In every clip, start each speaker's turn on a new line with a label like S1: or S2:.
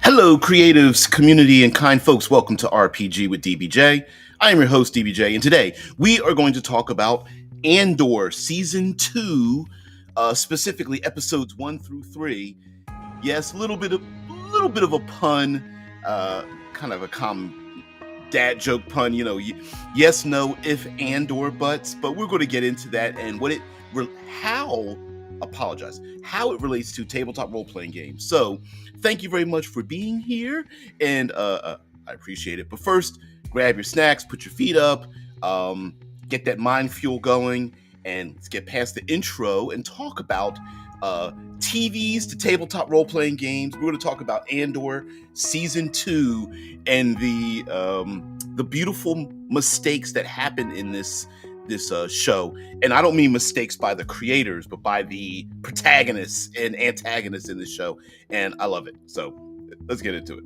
S1: Hello, creatives, community, and kind folks. Welcome to RPG with DBJ. I am your host, DBJ, and today we are going to talk about Andor Season 2, specifically episodes 1 through 3. Yes, a little bit of a pun, kind of a common dad joke pun, yes, no, if, and, or, buts, but we're going to get into that and how it relates to tabletop role-playing games. So thank you very much for being here, and I appreciate it. But first, grab your snacks, put your feet up, get that mind fuel going, and let's get past the intro and talk about TVs to tabletop role-playing games. We're going to talk about Andor Season 2 and the beautiful mistakes that happen in this show. And I don't mean mistakes by the creators, but by the protagonists and antagonists in the show. And I love it. So let's get into it.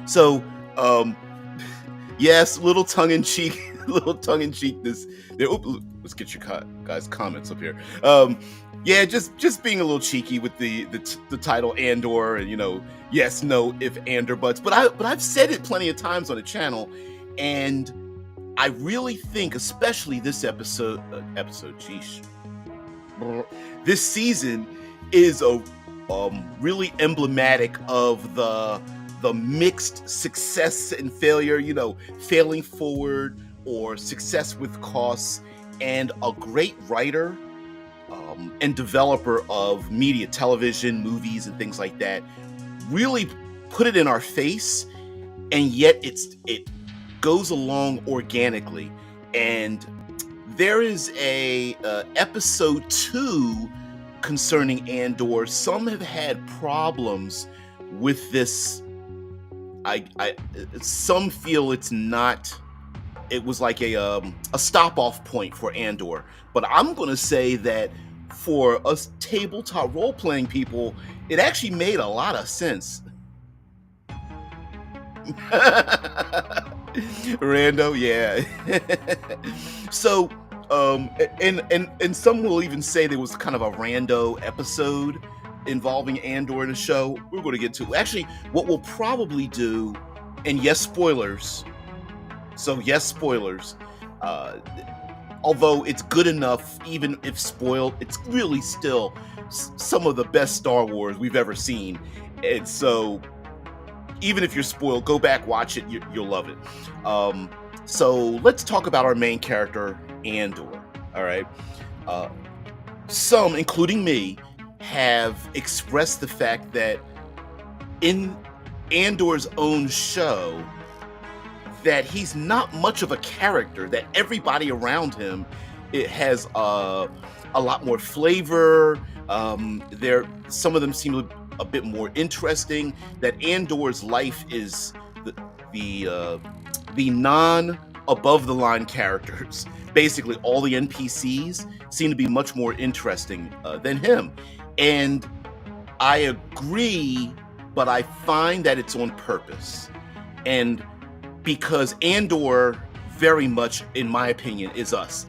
S1: So, yes, little tongue-in-cheek this there. Let's get your guys' comments up here. Yeah, just being a little cheeky with the title Andor, and yes, no, if, and, or, buts. But I've said it plenty of times on the channel, and I really think, especially this episode, sheesh, this season is really emblematic of the mixed success and failure, failing forward or success with costs, and a great writer and developer of media, television, movies, and things like that really put it in our face, and yet it goes along organically. And there is a episode 2 concerning Andor. Some have had problems with this. Some feel it was like a stop-off point for Andor, but I'm going to say that for us tabletop role-playing people, it actually made a lot of sense. Rando, yeah. So, and some will even say there was kind of a rando episode involving Andor in the show. We're going to get to actually what we'll probably do, and yes, spoilers. So yes, spoilers. Although it's good enough, even if spoiled, it's really still some of the best Star Wars we've ever seen. And so, even if you're spoiled, go back, watch it. You'll love it. So let's talk about our main character, Andor. All right. Some, including me, have expressed the fact that in Andor's own show, that he's not much of a character, that everybody around him, it has a lot more flavor. Some of them seem a bit more interesting, that Andor's life is the non above the line characters. Basically, all the NPCs seem to be much more interesting than him. And I agree, but I find that it's on purpose. And because Andor very much, in my opinion, is us.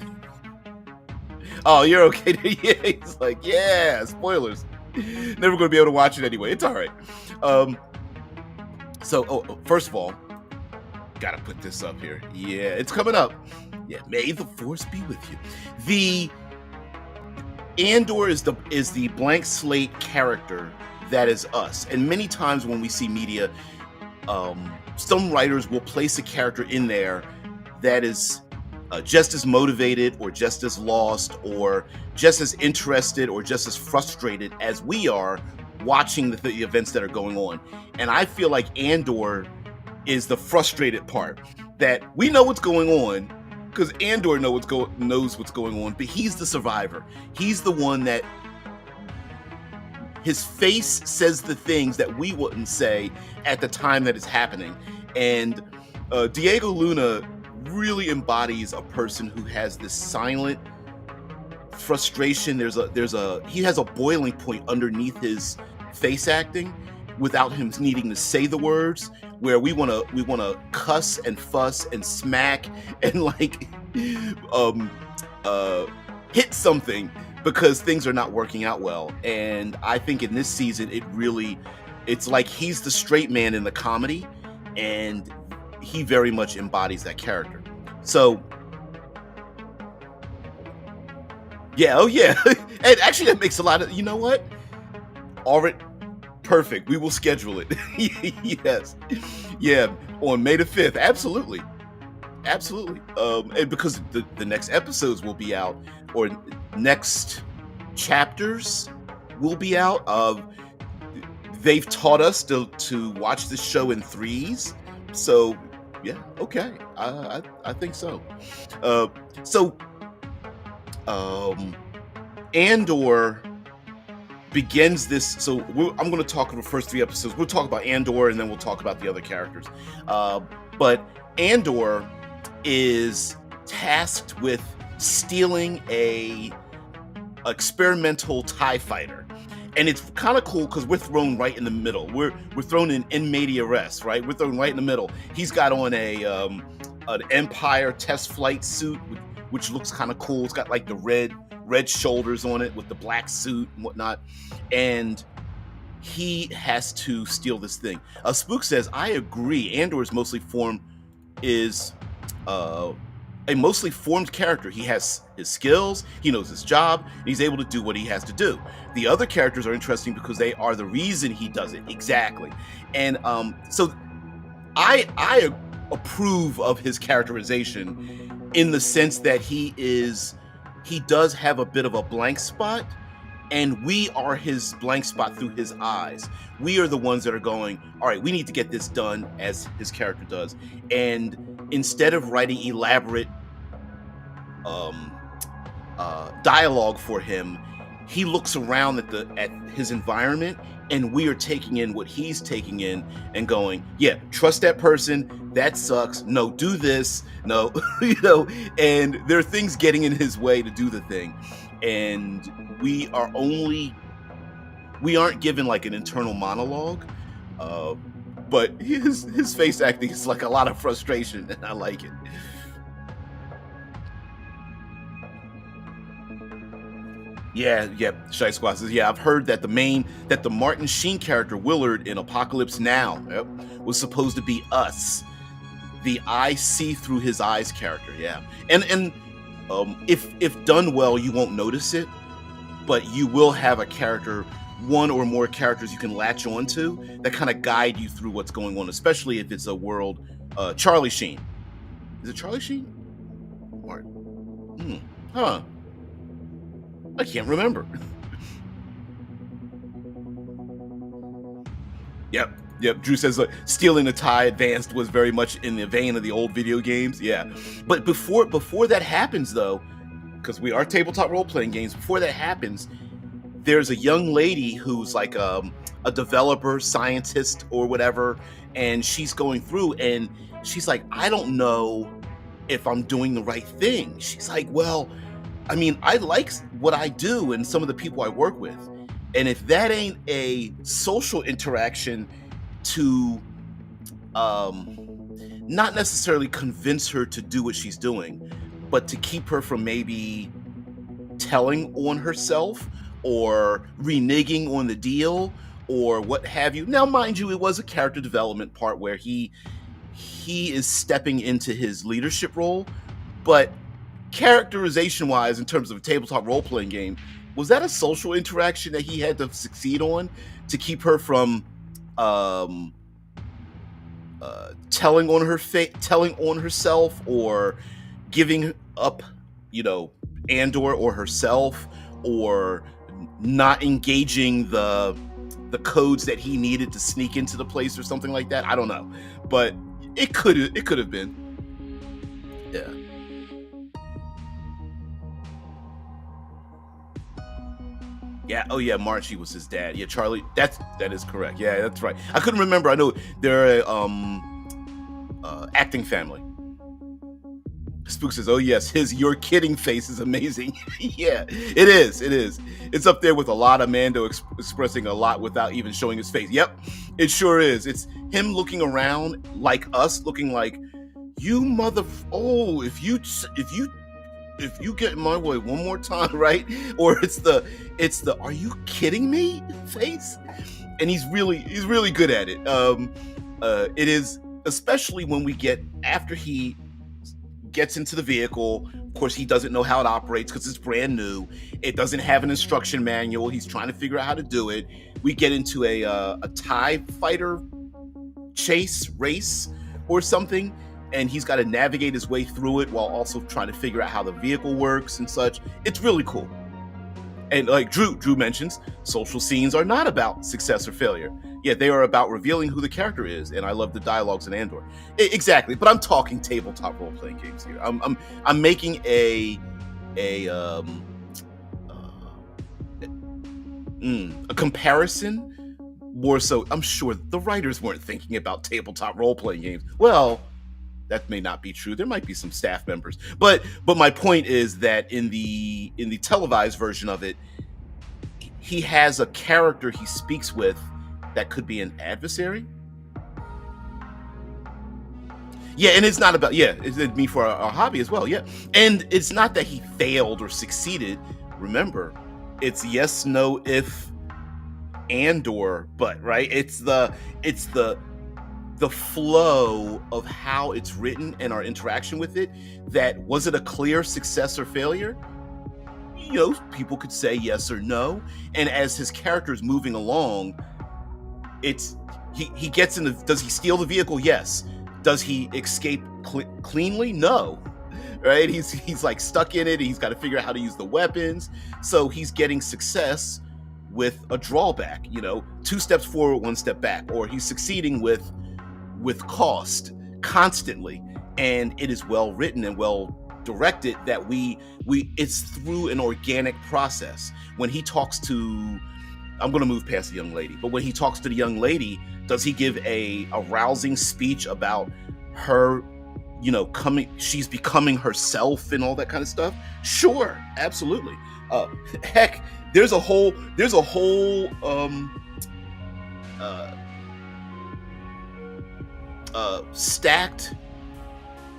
S1: Oh, you're okay. Yeah, he's like, yeah, spoilers. Never going to be able to watch it anyway. It's all right. So, first of all, gotta put this up here. Yeah, it's coming up. Yeah, may the force be with you. The Andor is the blank slate character that is us. And many times when we see media, some writers will place a character in there that is just as motivated or just as lost or just as interested or just as frustrated as we are watching the events that are going on. And I feel like Andor is the frustrated part, that we know what's going on because Andor knows what's going on, but he's the survivor. He's the one that his face says the things that we wouldn't say at the time that it's happening. And Diego Luna really embodies a person who has this silent frustration. He has a boiling point underneath his face acting without him needing to say the words, where we want to cuss and fuss and smack and like hit something because things are not working out well. And I think in this season it's like he's the straight man in the comedy, and he very much embodies that character. So yeah, oh yeah. And actually that makes a lot of, you know what? All right, perfect. We will schedule it. Yes. Yeah, on May the 5th. Absolutely. Absolutely. And because the next episodes will be out, or next chapters will be out. They've taught us to watch the show in threes. So yeah, okay. I think so. So Andor begins this. So I'm going to talk about the first 3 episodes. We'll talk about Andor, and then we'll talk about the other characters. But Andor is tasked with stealing a experimental TIE fighter. And it's kind of cool because we're thrown right in the middle. We're thrown in media res, right? We're thrown right in the middle. He's got on an Empire test flight suit, which looks kind of cool. It's got like the red shoulders on it with the black suit and whatnot. And he has to steal this thing. Spook says, I agree. Andor's is a mostly formed character. He has his skills, he knows his job, and he's able to do what he has to do. The other characters are interesting because they are the reason he does it. Exactly. And so I approve of his characterization in the sense that he does have a bit of a blank spot, and we are his blank spot through his eyes. We are the ones that are going, all right, we need to get this done, as his character does. And instead of writing elaborate dialogue for him, he looks around at his environment, and we are taking in what he's taking in and going, yeah, trust that person, that sucks, no, do this, no. And there are things getting in his way to do the thing, and we aren't given like an internal monologue, but his face acting is like a lot of frustration, and I like it. Yeah. Shy Squad says, yeah, I've heard that the Martin Sheen character Willard in Apocalypse Now was supposed to be us. The I see through his eyes character, yeah. And if done well, you won't notice it, but you will have a character, one or more characters you can latch onto that kind of guide you through what's going on, especially if it's a world. Charlie Sheen. Is it Charlie Sheen? Martin. Huh. I can't remember. Yep. Drew says stealing the TIE Advanced was very much in the vein of the old video games. Yeah. But before that happens, though, because we are tabletop role-playing games, before that happens, there's a young lady who's like a developer, scientist, or whatever, and she's going through, and she's like, I don't know if I'm doing the right thing. She's like, well, I mean, I like what I do and some of the people I work with. And if that ain't a social interaction to not necessarily convince her to do what she's doing, but to keep her from maybe telling on herself or reneging on the deal or what have you. Now, mind you, it was a character development part where he is stepping into his leadership role, but characterization wise, in terms of a tabletop role-playing game, was that a social interaction that he had to succeed on to keep her from telling on herself or giving up, Andor or herself, or not engaging the codes that he needed to sneak into the place or something like that? I don't know, but it could have been. Yeah. Yeah. Oh yeah, Marchie was his dad. Yeah, Charlie. That is correct. Yeah, that's right. I couldn't remember. I know they're a acting family. Spook says, "Oh yes, his 'you're kidding' face is amazing." Yeah, it is. It is. It's up there with a lot of Mando expressing a lot without even showing his face. Yep, it sure is. It's him looking around like us, looking like you mother. Oh, if you get in my way one more time, right? Or it's the are you kidding me face, and he's really good at it. It is, especially when we get after he gets into the vehicle. Of course, he doesn't know how it operates because it's brand new. It doesn't have an instruction manual. He's trying to figure out how to do it. We get into a TIE fighter chase race or something, and he's got to navigate his way through it while also trying to figure out how the vehicle works and such. It's really cool. And like Drew mentions, social scenes are not about success or failure. Yeah, they are about revealing who the character is, and I love the dialogues in Andor. Exactly, but I'm talking tabletop role-playing games here. I'm making a comparison more so. I'm sure the writers weren't thinking about tabletop role-playing games. Well, that may not be true. There might be some staff members, but my point is that in the televised version of it, he has a character he speaks with that could be an adversary. Yeah, and it's not about it's me for our hobby as well. Yeah, and it's not that he failed or succeeded. Remember, it's yes, no, if, Andor, but right. It's the flow of how it's written and our interaction with it. That was it a clear success or failure? You know, people could say yes or no. And as his character is moving along, it's he gets in the. Does he steal the vehicle? Yes. Does he escape cleanly? No. Right? He's like stuck in it. He's got to figure out how to use the weapons. So he's getting success with a drawback. You know, 2 steps forward, 1 step back, or he's succeeding with cost constantly, and it is well written and well directed that we it's through an organic process. When he talks to, I'm going to move past the young lady, but when he talks to the young lady, does he give a rousing speech about her, you know, she's becoming herself and all that kind of stuff? Sure, absolutely. Heck, there's a whole stacked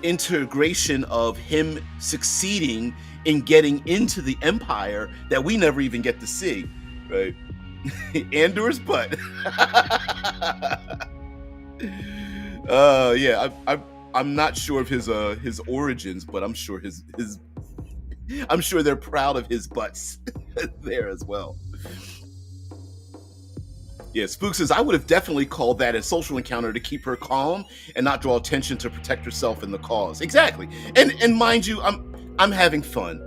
S1: integration of him succeeding in getting into the Empire that we never even get to see, right? Andor's butt. Yeah, I'm not sure of his origins, but I'm sure I'm sure they're proud of his butts there as well. Yeah, Spook says, I would have definitely called that a social encounter to keep her calm and not draw attention to protect herself and the cause. Exactly. And mind you, I'm having fun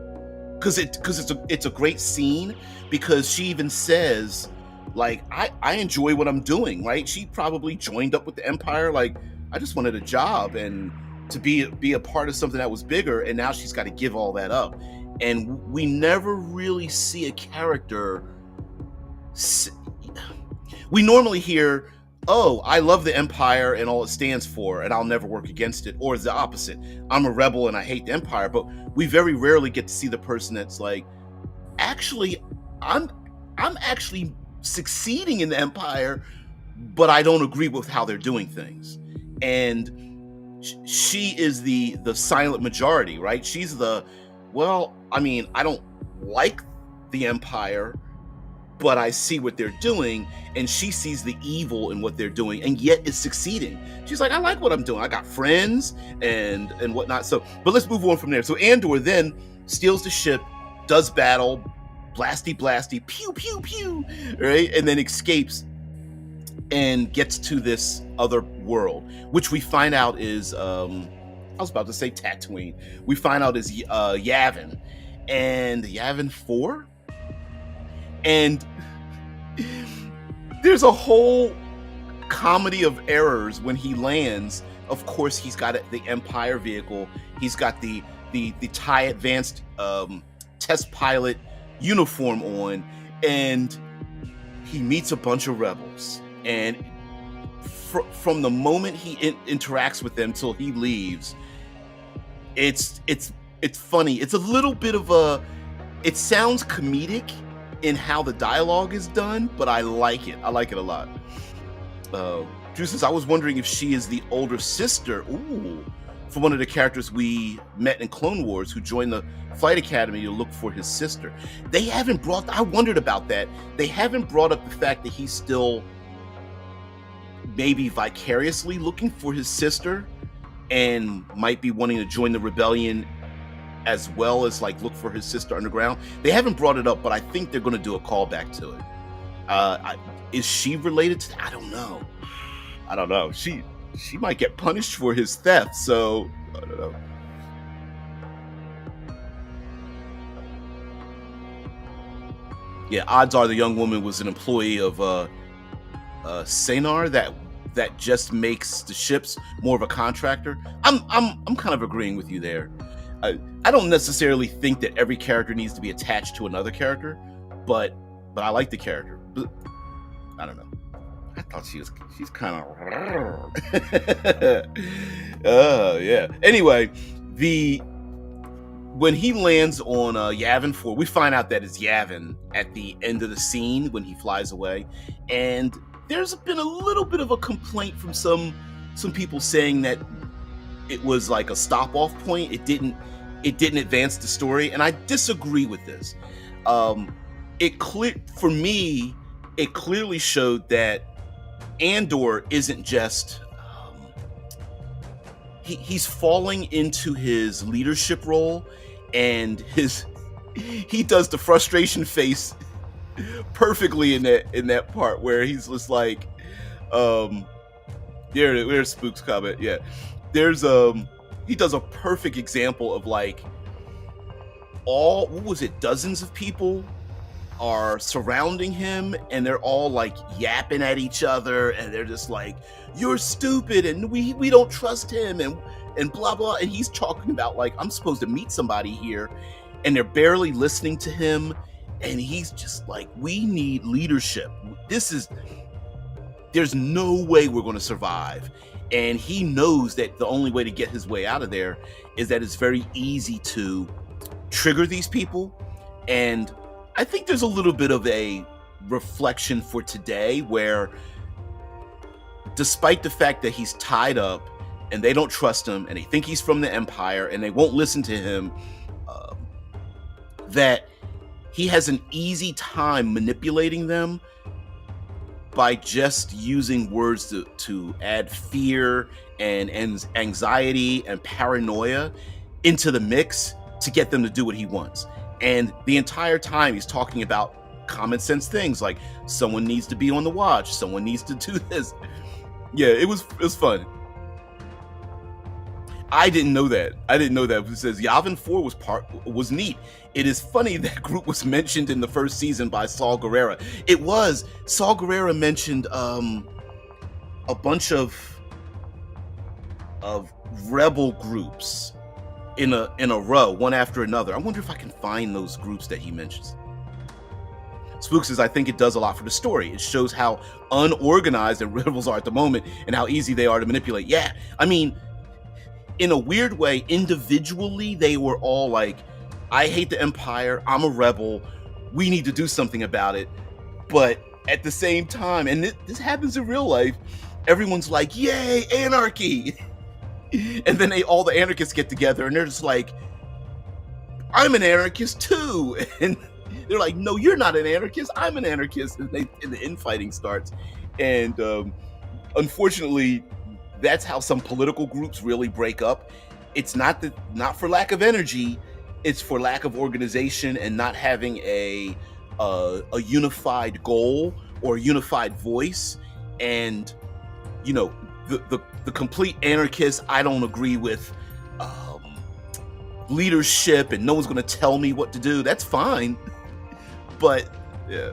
S1: because it's a great scene, because she even says, like, I enjoy what I'm doing, right? She probably joined up with the Empire, like, I just wanted a job and to be a part of something that was bigger, and now she's got to give all that up. And we never really see a character. We normally hear, oh, I love the Empire and all it stands for, and I'll never work against it. Or the opposite, I'm a rebel and I hate the Empire. But we very rarely get to see the person that's like, actually, I'm actually succeeding in the Empire, but I don't agree with how they're doing things. And she is the silent majority, right? She's well, I mean, I don't like the Empire, but I see what they're doing, and she sees the evil in what they're doing, and yet is succeeding. She's like, I like what I'm doing. I got friends and whatnot. So, but let's move on from there. So Andor then steals the ship, does battle, blasty, pew, pew, pew, right? And then escapes and gets to this other world, which we find out is, I was about to say Tatooine. We find out is Yavin, and Yavin 4? And there's a whole comedy of errors when he lands. Of course, he's got the Empire vehicle. He's got the TIE Advanced test pilot uniform on, and he meets a bunch of rebels, and from the moment he interacts with them till he leaves, it's funny. It's a little bit of a, it sounds comedic in how the dialogue is done, but I like it. I like it a lot. Drew says, I was wondering if she is the older sister, for one of the characters we met in Clone Wars who joined the Flight Academy to look for his sister. They haven't I wondered about that. They haven't brought up the fact that he's still maybe vicariously looking for his sister and might be wanting to join the rebellion as well as like look for his sister underground. They haven't brought it up, but I think they're going to do a callback to it. Is she related to? I don't know. She might get punished for his theft, so I don't know. Yeah, odds are the young woman was an employee of Sanar that just makes the ships more of a contractor. I'm kind of agreeing with you there. I don't necessarily think that every character needs to be attached to another character, but I like the character. But I don't know. I thought she's kind of yeah. Anyway, when he lands on Yavin 4, we find out that it's Yavin at the end of the scene when he flies away, and there's been a little bit of a complaint from some people saying that it was like a stop-off point. It didn't advance the story, and I disagree with this. For me, it clearly showed that Andor isn't just he's falling into his leadership role, and he does the frustration face perfectly in that part where he's just like, there's Spook's comment. Yeah, there's he does a perfect example of like dozens of people are surrounding him, and they're all like yapping at each other, and they're just like, you're stupid, and we don't trust him, and blah blah, and he's talking about like, I'm supposed to meet somebody here, and they're barely listening to him, and he's just like, we need leadership. There's no way we're going to survive. And he knows that the only way to get his way out of there is that it's very easy to trigger these people. And I think there's a little bit of a reflection for today where, despite the fact that he's tied up and they don't trust him and they think he's from the Empire and they won't listen to him, that he has an easy time manipulating them by just using words to add fear and anxiety and paranoia into the mix to get them to do what he wants. And the entire time he's talking about common sense things like someone needs to be on the watch, someone needs to do this. Yeah, it was fun. I didn't know that. It says Yavin 4 was neat. It is funny that group was mentioned in the first season by Saul Guerrera. It was. Saul Guerrera mentioned a bunch of rebel groups in a row, one after another. I wonder if I can find those groups that he mentions. Spook says, I think it does a lot for the story. It shows how unorganized the rebels are at the moment and how easy they are to manipulate. Yeah, I mean, in a weird way, individually, they were all like, I hate the Empire, I'm a rebel, we need to do something about it. But at the same time, and this happens in real life, everyone's like, yay, anarchy! And then all the anarchists get together and they're just like, I'm an anarchist too! And they're like, no, you're not an anarchist, I'm an anarchist! And the infighting starts. And unfortunately, that's how some political groups really break up. It's not for lack of energy, it's for lack of organization and not having a unified goal or unified voice. And you know, the complete anarchist, I don't agree with leadership and no one's going to tell me what to do. That's fine. But yeah,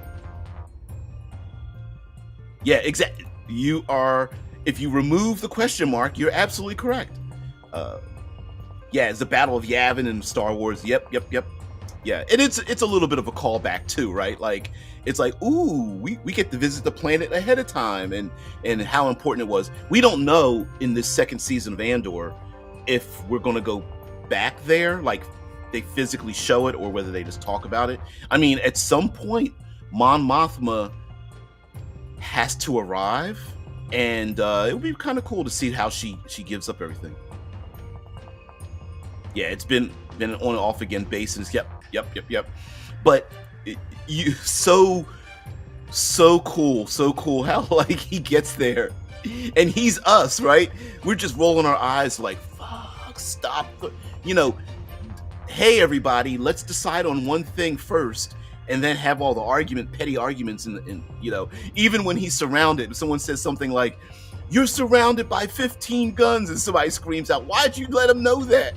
S1: exactly. You are, if you remove the question mark, you're absolutely correct. Yeah, it's the Battle of Yavin in Star Wars. Yep. Yeah, and it's a little bit of a callback too, right? Like it's like, ooh, we get to visit the planet ahead of time, and how important it was. We don't know in this second season of Andor if we're gonna go back there, like they physically show it, or whether they just talk about it. I mean, at some point, Mon Mothma has to arrive, and it would be kind of cool to see how she gives up everything. Yeah, it's been on and off again basis. Yep. But you so cool how like he gets there, and he's us, right? We're just rolling our eyes like, fuck, stop, hey everybody, let's decide on one thing first, and then have all the petty arguments, and even when he's surrounded, if someone says something like, you're surrounded by 15 guns, and somebody screams out, why'd you let him know that?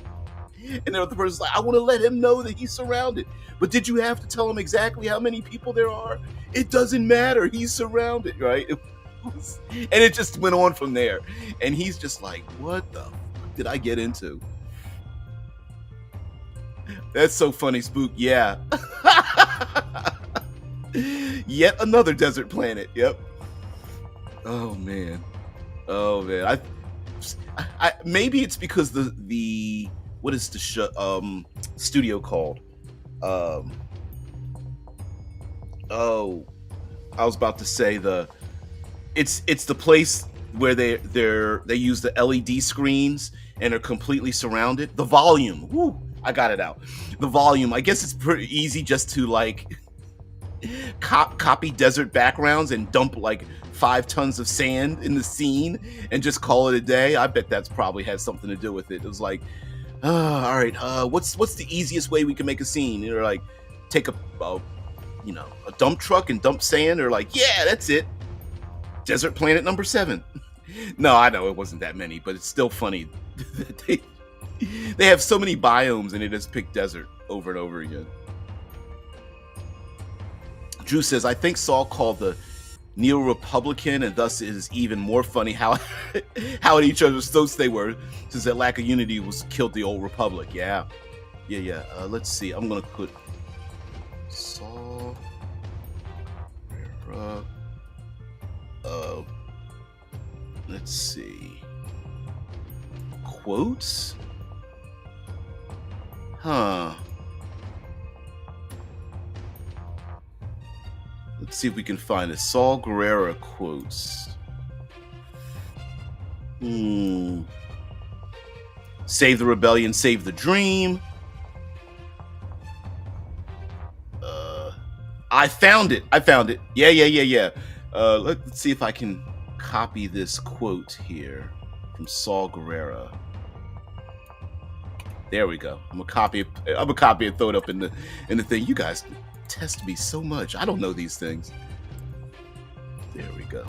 S1: And the other person's like, I want to let him know that he's surrounded. But did you have to tell him exactly how many people there are? It doesn't matter. He's surrounded, right? And it just went on from there. And he's just like, what the fuck did I get into? That's so funny, Spook. Yeah. Yet another desert planet. Yep. Oh man. I maybe it's because the what is the studio called? I was about to say it's the place where they use the LED screens and are completely surrounded. The volume. Woo, I got it out. The volume. I guess it's pretty easy just to like copy desert backgrounds and dump like 5 tons of sand in the scene and just call it a day. I bet that's probably has something to do with it. It was like, all right, what's the easiest way we can make a scene? And they're like, take a dump truck and dump sand. They're like, yeah, that's it. Desert planet number 7. No, I know it wasn't that many, but it's still funny that they have so many biomes and they just pick desert over and over again. Drew says, I think Saul called the Neo-Republican, and thus it is even more funny how at each other's throats they were, since that lack of unity was killed the old Republic. Yeah. Let's see. I'm gonna put Saul. Let's see. Quotes? Huh. Let's see if we can find it. Saul Guerrera quotes. Save the rebellion, save the dream. I found it. Yeah. Let's see if I can copy this quote here from Saul Guerrera. There we go. I'm gonna copy it, throw it up in the thing. You guys test me so much. I don't know these things. There we go.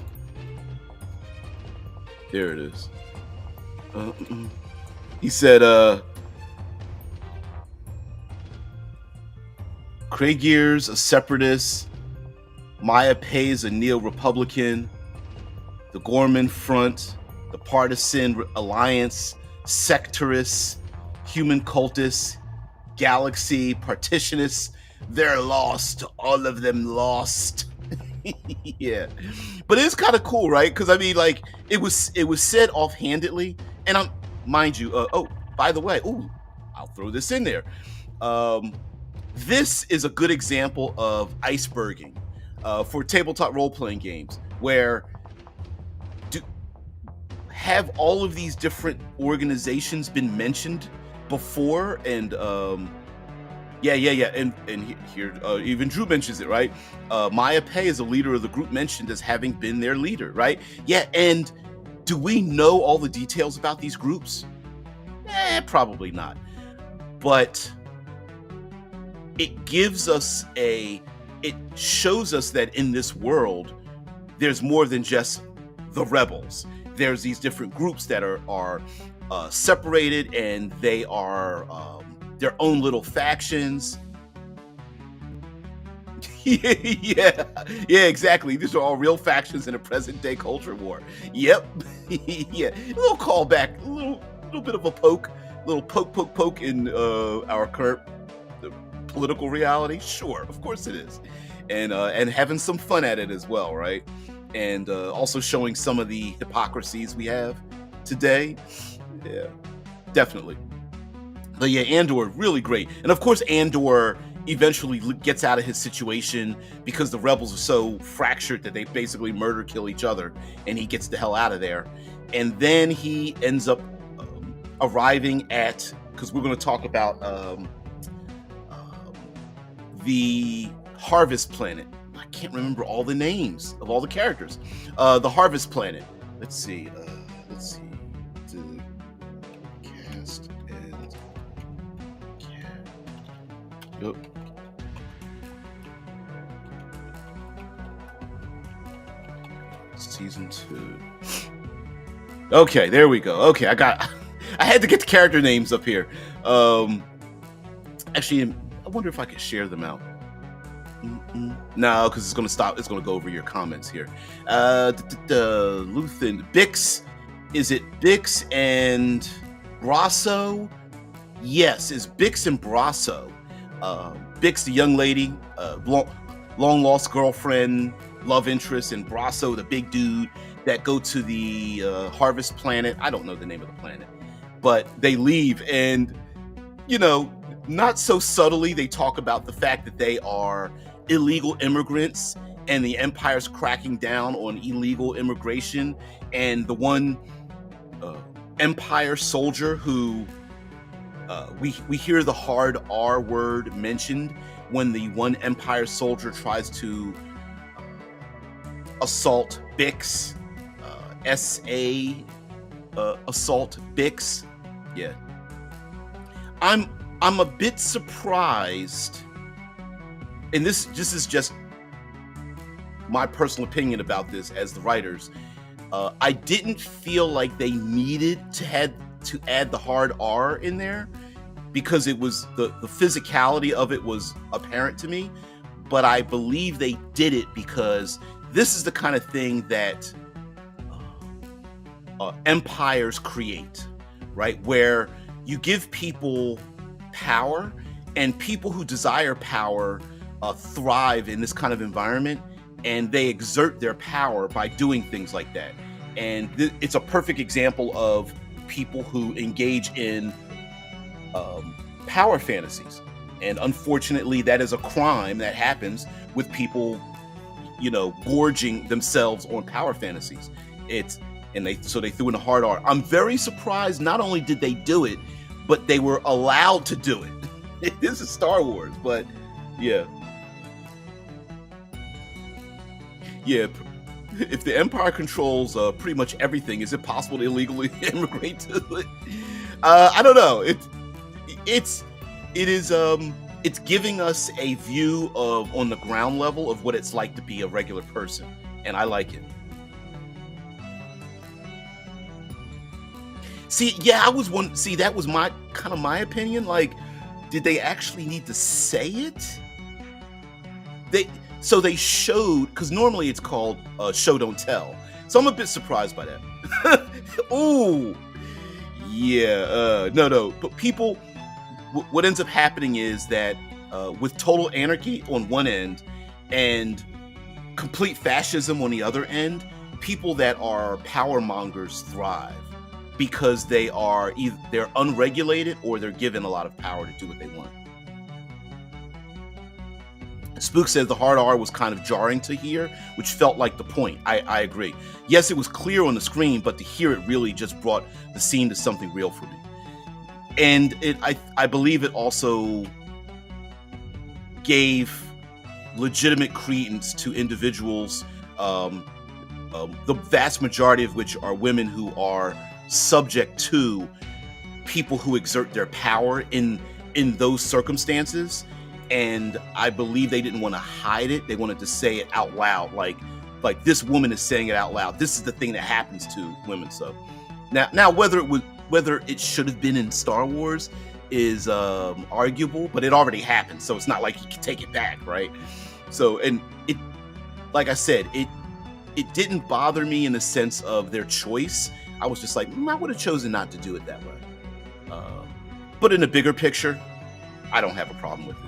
S1: There it is. He said, Cragier's a separatist, Maya Pei's a neo-republican, the Gorman Front, the Partisan Alliance, sectarists, human cultists, galaxy partitionists, they're lost. All of them lost. Yeah, but it's kind of cool, right? Because I mean, like, it was said offhandedly, and mind you. By the way, I'll throw this in there. This is a good example of iceberging for tabletop role-playing games, where have all of these different organizations been mentioned before, and yeah, and here even Drew mentions it, right? Maya Pei is a leader of the group mentioned as having been their leader, right? Yeah, and do we know all the details about these groups? Probably not. But it gives us it shows us that in this world, there's more than just the rebels. There's these different groups that are separated, and they are their own little factions. yeah, exactly. These are all real factions in a present-day culture war. Yep. Yeah, a little callback, a little bit of a poke in our current political reality? Sure, of course it is, and having some fun at it as well, right? And also showing some of the hypocrisies we have today. Yeah, definitely. But yeah, Andor really great, and of course Andor eventually gets out of his situation because the rebels are so fractured that they basically murder kill each other, and he gets the hell out of there. And then he ends up arriving at, because we're going to talk about the Harvest Planet. I can't remember all the names of all the characters. The Harvest Planet. Let's see. The cast and yep. Season 2. Okay, there we go. Okay, I had to get the character names up here. Actually, I wonder if I could share them out. No, because it's going to stop. It's going to go over your comments here. Luthen, Bix. Is it Bix and Brasso? Yes, it's Bix and Brasso. Bix, the young lady, long lost girlfriend, love interest, and Brasso, the big dude that go to the Harvest Planet. I don't know the name of the planet, but they leave, and not so subtly, they talk about the fact that they are illegal immigrants and the Empire's cracking down on illegal immigration. And the one Empire soldier who we hear the hard R word mentioned when the one Empire soldier tries to assault Bix, SA assault Bix. Yeah, I'm a bit surprised, and this is just my personal opinion about this as the writers. I didn't feel like they needed to add the hard R in there, because it was the physicality of it was apparent to me. But I believe they did it because this is the kind of thing that empires create, right? Where you give people power, and people who desire power thrive in this kind of environment, and they exert their power by doing things like that. And it's a perfect example of people who engage in power fantasies. And unfortunately, that is a crime that happens with people, gorging themselves on power fantasies. So they threw in a hard R. I'm very surprised. Not only did they do it, but they were allowed to do it. This is Star Wars, but yeah. If the Empire controls pretty much everything, is it possible to illegally immigrate to it? I don't know. It's giving us a view of, on the ground level, of what it's like to be a regular person, and I like it. That was my opinion. Like, did they actually need to say it? They showed, because normally it's called show don't tell. So I'm a bit surprised by that. Ooh, yeah, no. But people, what ends up happening is that with total anarchy on one end and complete fascism on the other end, people that are power mongers thrive, because they're unregulated, or they're given a lot of power to do what they want. Spook says the hard R was kind of jarring to hear, which felt like the point. I agree. Yes, it was clear on the screen, but to hear it really just brought the scene to something real for me. And I believe it also gave legitimate credence to individuals, the vast majority of which are women who are subject to people who exert their power in those circumstances. And I believe they didn't want to hide it. They wanted to say it out loud, like this woman is saying it out loud. This is the thing that happens to women. So now whether it should have been in Star Wars is arguable, but it already happened, so it's not like you can take it back, right? So, and it, like I said, it didn't bother me in the sense of their choice. I was just like, I would have chosen not to do it that way. But in the bigger picture, I don't have a problem with it.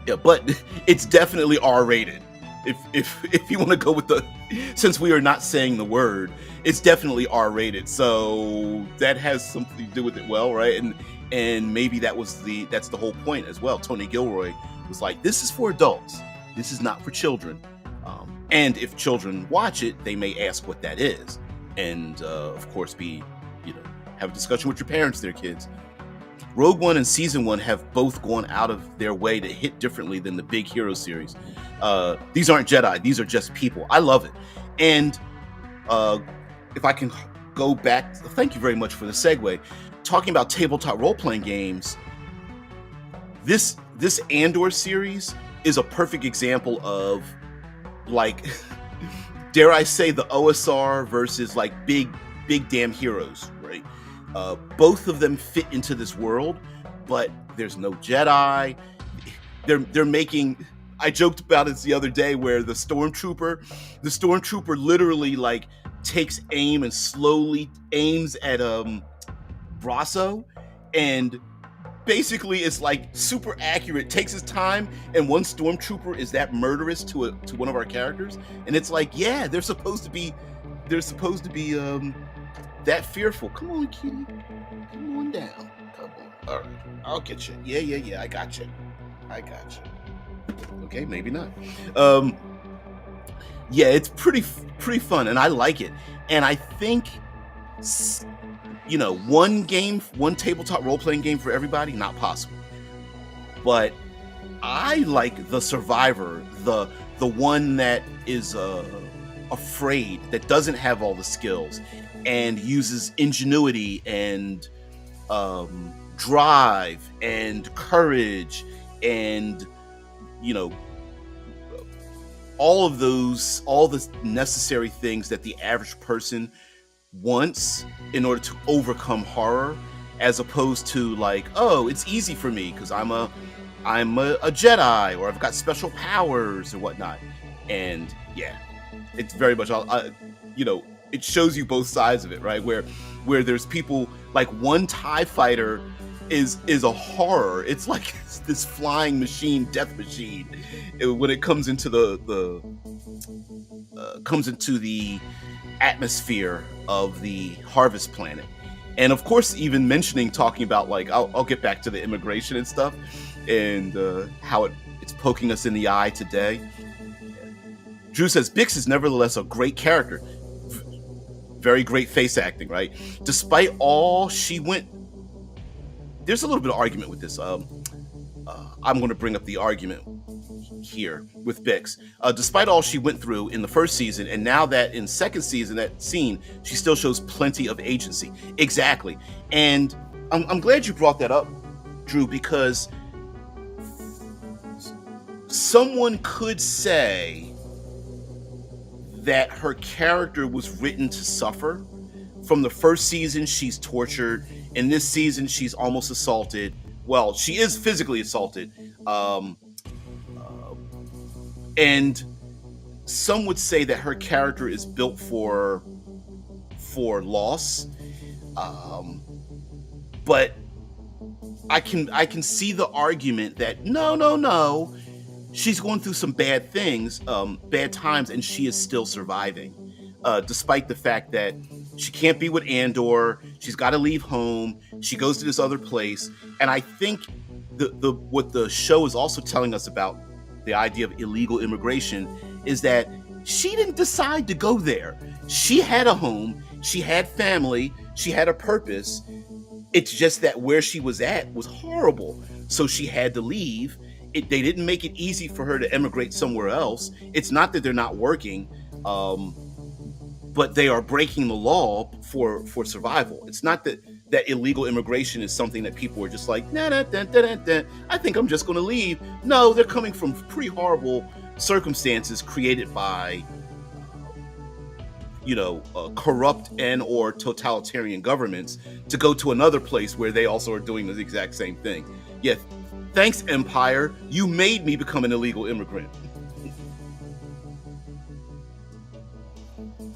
S1: Yeah, but it's definitely R-rated. If you want to go with the, since we are not saying the word, it's definitely R-rated. So that has something to do with it, well, right? And maybe that's the whole point as well. Tony Gilroy was like, this is for adults. This is not for children. And if children watch it, they may ask what that is, and of course, have a discussion with your parents, their kids. Rogue One and Season 1 have both gone out of their way to hit differently than the big hero series. These aren't Jedi, these are just people. I love it. And if I can go back, thank you very much for the segue. Talking about tabletop role-playing games, this Andor series is a perfect example of, like, dare I say, the OSR versus like big damn heroes, right? Both of them fit into this world, but there's no Jedi. They're making, I joked about it the other day, where the stormtrooper literally like takes aim and slowly aims at Brasso, and basically it's like super accurate, takes his time, and one stormtrooper is that murderous to one of our characters, and it's like, yeah, they're supposed to be that fearful. Come on, kitty, come on down. Come on. All right, I'll get you. Yeah, I got you. Okay, maybe not. Yeah, it's pretty fun, and I like it. And I think, one tabletop role-playing game for everybody, not possible. But I like the survivor, the one that is afraid, that doesn't have all the skills, and uses ingenuity and drive and courage and all the necessary things that the average person wants in order to overcome horror, as opposed to like, oh, it's easy for me because I'm a Jedi, or I've got special powers or whatnot. And yeah, it's very much it shows you both sides of it, right? Where there's people like, one TIE fighter is a horror. It's like this flying machine, death machine, when it comes into the atmosphere of the Harvest Planet. And of course, even talking about, like, I'll get back to the immigration and stuff, and how it's poking us in the eye today. Drew says Bix is nevertheless a great character. Very great face acting, right? Despite all she went, there's a little bit of argument with this. I'm going to bring up the argument here with Bix. Despite all she went through in the first season, and now that in second season, that scene, she still shows plenty of agency. Exactly. And I'm glad you brought that up, Drew, because someone could say that her character was written to suffer. From the first season, she's tortured. In this season, she's almost assaulted. Well, she is physically assaulted. And some would say that her character is built for loss. But I can see the argument that no. She's going through some bad things, bad times, and she is still surviving. Despite the fact that she can't be with Andor, she's got to leave home, she goes to this other place. And I think what the show is also telling us about the idea of illegal immigration is that she didn't decide to go there. She had a home, she had family, she had a purpose. It's just that where she was at was horrible, so she had to leave. They didn't make it easy for her to emigrate somewhere else. It's not that they're not working, but they are breaking the law for survival. It's not that illegal immigration is something that people are just like, I think I'm just going to leave. No, they're coming from pretty horrible circumstances created by, corrupt and or totalitarian governments to go to another place where they also are doing the exact same thing. Yeah, thanks, Empire. You made me become an illegal immigrant.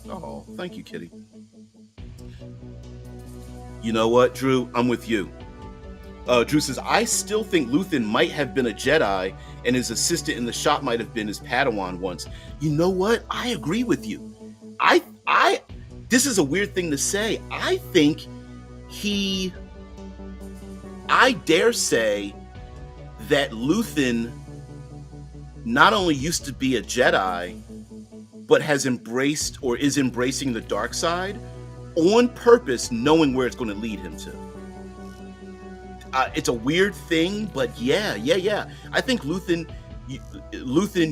S1: Oh, thank you, Kitty. You know what, Drew? I'm with you. Drew says, I still think Luthen might have been a Jedi, and his assistant in the shop might have been his Padawan once. You know what? I agree with you. I this is a weird thing to say. I think I dare say that Luthen not only used to be a Jedi, but has embraced or is embracing the dark side on purpose, knowing where it's going to lead him to. It's a weird thing, but yeah. I think Luthen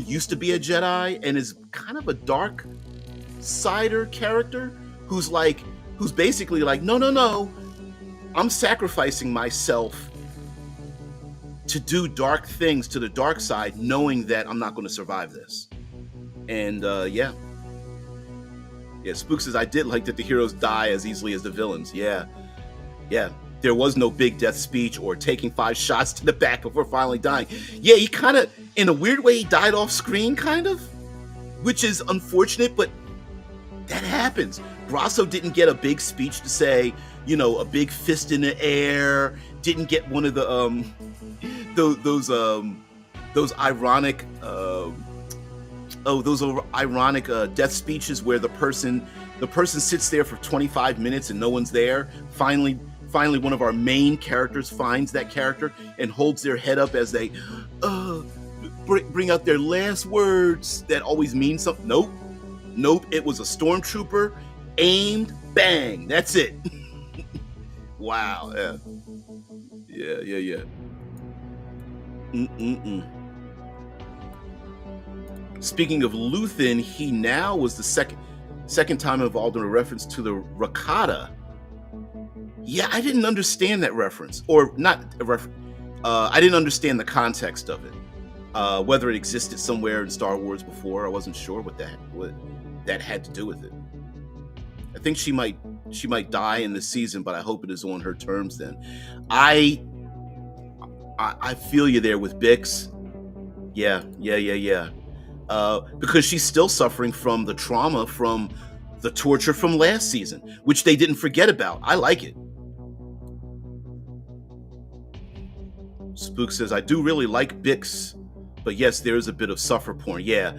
S1: used to be a Jedi and is kind of a dark sider character who's basically like, no, I'm sacrificing myself to do dark things to the dark side, knowing that I'm not going to survive this. And yeah, Spook says, I did like that the heroes die as easily as the villains. Yeah. There was no big death speech or taking 5 shots to the back before finally dying. Yeah, he kind of, in a weird way, he died off screen, kind of, which is unfortunate, but that happens. Grasso didn't get a big speech to say, a big fist in the air. Didn't get one of the those ironic death speeches where the person sits there for 25 minutes and no one's there. Finally, one of our main characters finds that character and holds their head up as they bring out their last words that always mean something. Nope. It was a stormtrooper, aimed, bang. That's it. Wow. Yeah. Speaking of Luthen, he now was the second time involved in a reference to the Rakata. Yeah, I didn't understand that reference, or not a reference. I didn't understand the context of it. Whether it existed somewhere in Star Wars before, I wasn't sure what that had to do with it. I think she might die in this season, but I hope it is on her terms. Then, I feel you there with Bix. Yeah. Because she's still suffering from the trauma from the torture from last season, which they didn't forget about. I like it. Spook says, I do really like Bix, but yes, there is a bit of suffer porn. Yeah,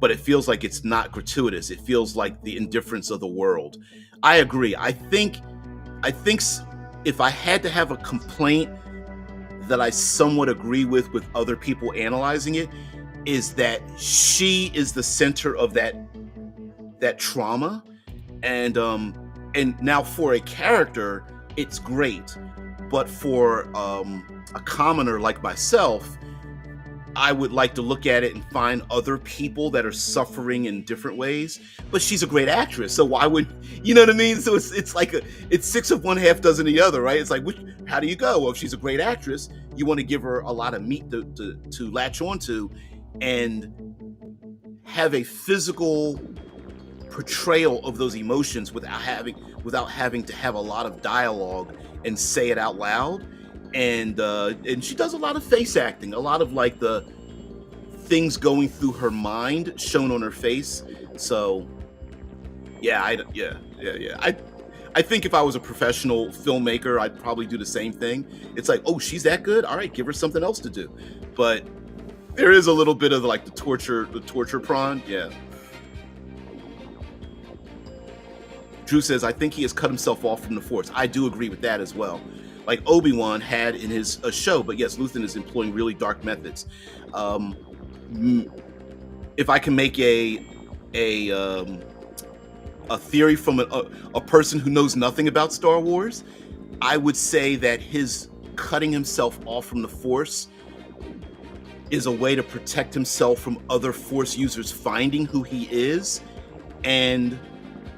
S1: but it feels like it's not gratuitous. It feels like the indifference of the world. I agree. I think if I had to have a complaint that I somewhat agree with other people analyzing it, is that she is the center of that trauma, and now for a character, it's great, but for a commoner like myself, I would like to look at it and find other people that are suffering in different ways. But she's a great actress, so why would, you know what I mean? So it's like it's 6 of one, half dozen of the other, right? It's like, how do you go? Well, if she's a great actress, you want to give her a lot of meat to latch onto, and have a physical portrayal of those emotions without having to have a lot of dialogue and say it out loud. And she does a lot of face acting, a lot of like the things going through her mind shown on her face. So yeah. I think if I was a professional filmmaker, I'd probably do the same thing. It's like, oh, she's that good? All right, give her something else to do. But there is a little bit of like the torture prawn. Yeah. Drew says, I think he has cut himself off from the Force. I do agree with that as well. Like Obi-Wan had in his show, but yes, Luthen is employing really dark methods. If I can make a theory from a person who knows nothing about Star Wars, I would say that his cutting himself off from the Force is a way to protect himself from other Force users finding who he is and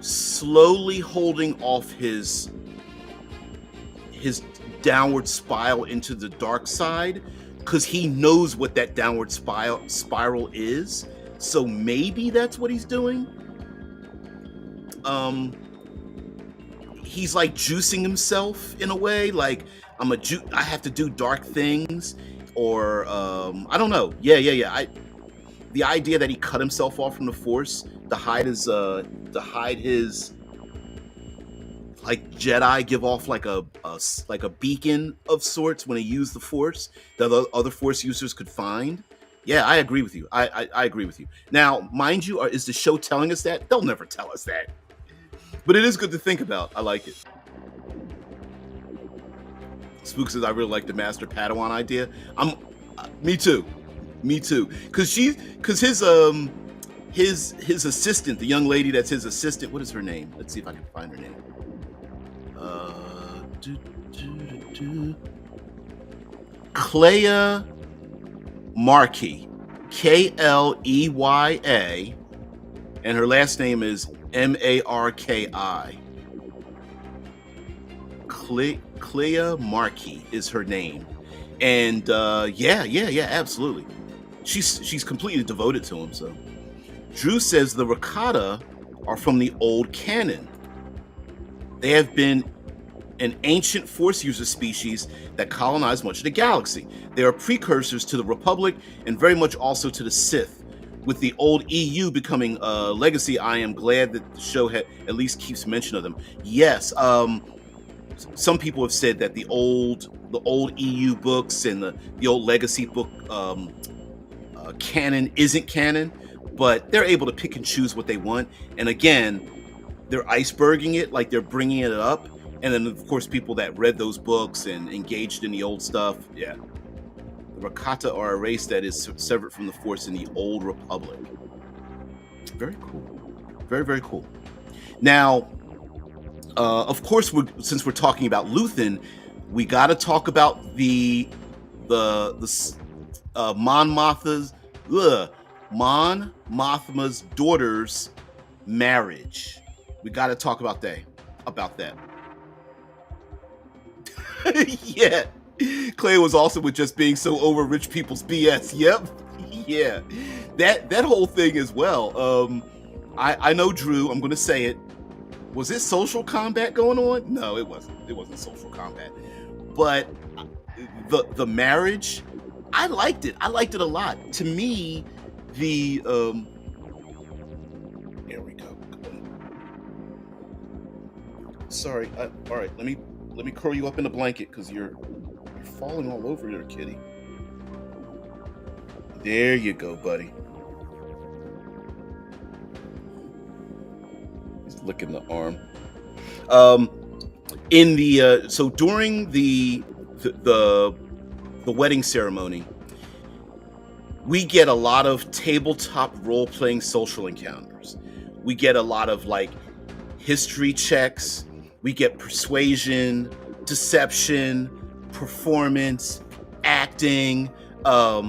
S1: slowly holding off his downward spiral into the dark side, because he knows what that downward spiral is. So maybe that's what he's doing. He's like juicing himself in a way, like I have to do dark things, or I don't know. Yeah. The idea that he cut himself off from the Force to hide his like Jedi give off like a beacon of sorts when they use the Force that other Force users could find. Yeah, I agree with you. I agree with you. Now, mind you, is the show telling us that? They'll never tell us that. But it is good to think about. I like it. Spook says I really like the Master Padawan idea. Me too. Me too. Cause his assistant, the young lady that's his assistant, what is her name? Let's see if I can find her name. Clea Markey, Kleya, and her last name is Marki. Clea Markey is her name, and yeah, absolutely. She's completely devoted to him. So, Drew says the Rakata are from the old canon. They have been an ancient Force user species that colonized much of the galaxy. They are precursors to the Republic and very much also to the Sith. With the old EU becoming a legacy, I am glad that the show at least keeps mention of them. Yes, some people have said that the old EU books and the old legacy book canon isn't canon, but they're able to pick and choose what they want. And again, they're iceberging it, like they're bringing it up. And then, of course, people that read those books and engaged in the old stuff, yeah. The Rakata are a race that is severed from the Force in the Old Republic. Very cool. Very, very cool. Now, of course, since we're talking about Luthen, we got to talk about the Mon Mothma's daughter's marriage. We got to talk about that. Yeah. Clay was also with just being so over rich people's BS. Yep. Yeah. That whole thing as well. I know, Drew, I'm going to say it. Was it social combat going on? No, it wasn't. It wasn't social combat. But the marriage, I liked it. I liked it a lot. To me, here we go. Sorry. All right. Let me curl you up in a blanket because you're falling all over there, kitty. There you go, buddy. He's licking the arm. In the so during the wedding ceremony, we get a lot of tabletop role-playing social encounters. We get a lot of like history checks. We get persuasion, deception, performance, acting, a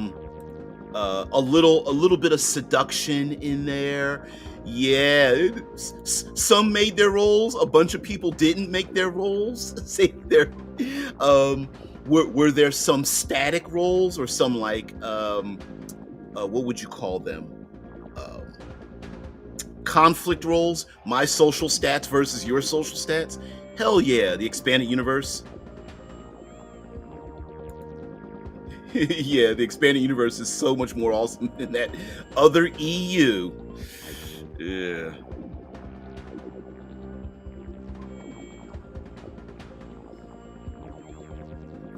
S1: little bit of seduction in there. Yeah, some made their roles. A bunch of people didn't make their roles. Say there, were there some static roles or some like what would you call them? Conflict roles, my social stats versus your social stats. Hell yeah, the expanded universe. Yeah, the expanded universe is so much more awesome than that other EU. Yeah.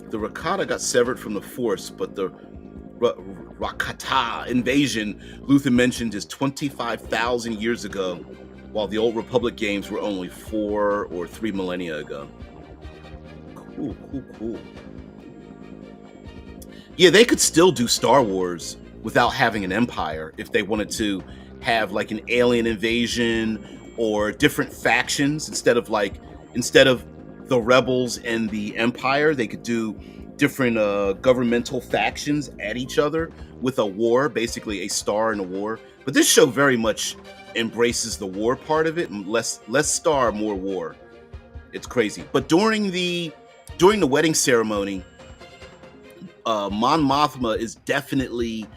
S1: The Rakata got severed from the Force, but the Rakata invasion Luthen mentioned is 25,000 years ago, while the Old Republic games were only 4 or 3 millennia ago. Cool. Yeah, they could still do Star Wars without having an empire if they wanted to have like an alien invasion or different factions instead of the rebels and the empire. They could do different governmental factions at each other with a war, basically a star in a war. But this show very much embraces the war part of it, and less star, more war. It's crazy. But during the wedding ceremony, Mon Mothma is definitely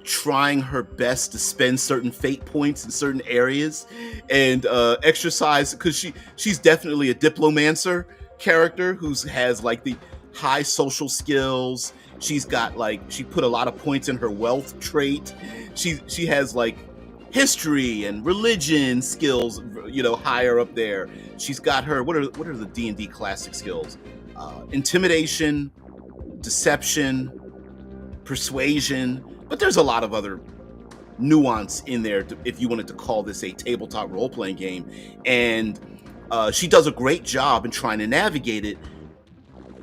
S1: trying her best to spend certain fate points in certain areas and exercise, because she's definitely a diplomancer character who has like the high social skills. She's got like, she put a lot of points in her wealth trait. She has like history and religion skills, higher up there. She's got her what are the D&D classic skills? Intimidation, deception, persuasion, but there's a lot of other nuance in there if you wanted to call this a tabletop role-playing game. And she does a great job in trying to navigate it,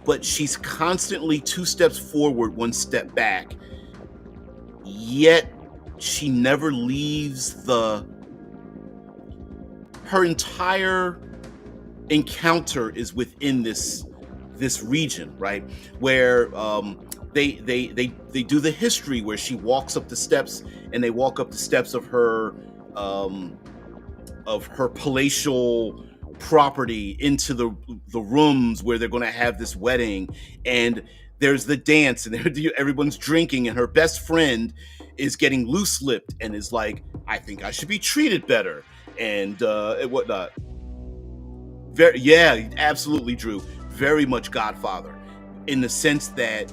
S1: but she's constantly 2 steps forward, 1 step back, yet she never leaves her entire encounter is within this region, right? Where they do the history where she walks up the steps, and they walk up the steps of her palatial property into the rooms where they're going to have this wedding, and there's the dance, and everyone's drinking, and her best friend is getting loose-lipped and is like, I think I should be treated better, and whatnot. Yeah, absolutely, Drew. Very much Godfather, in the sense that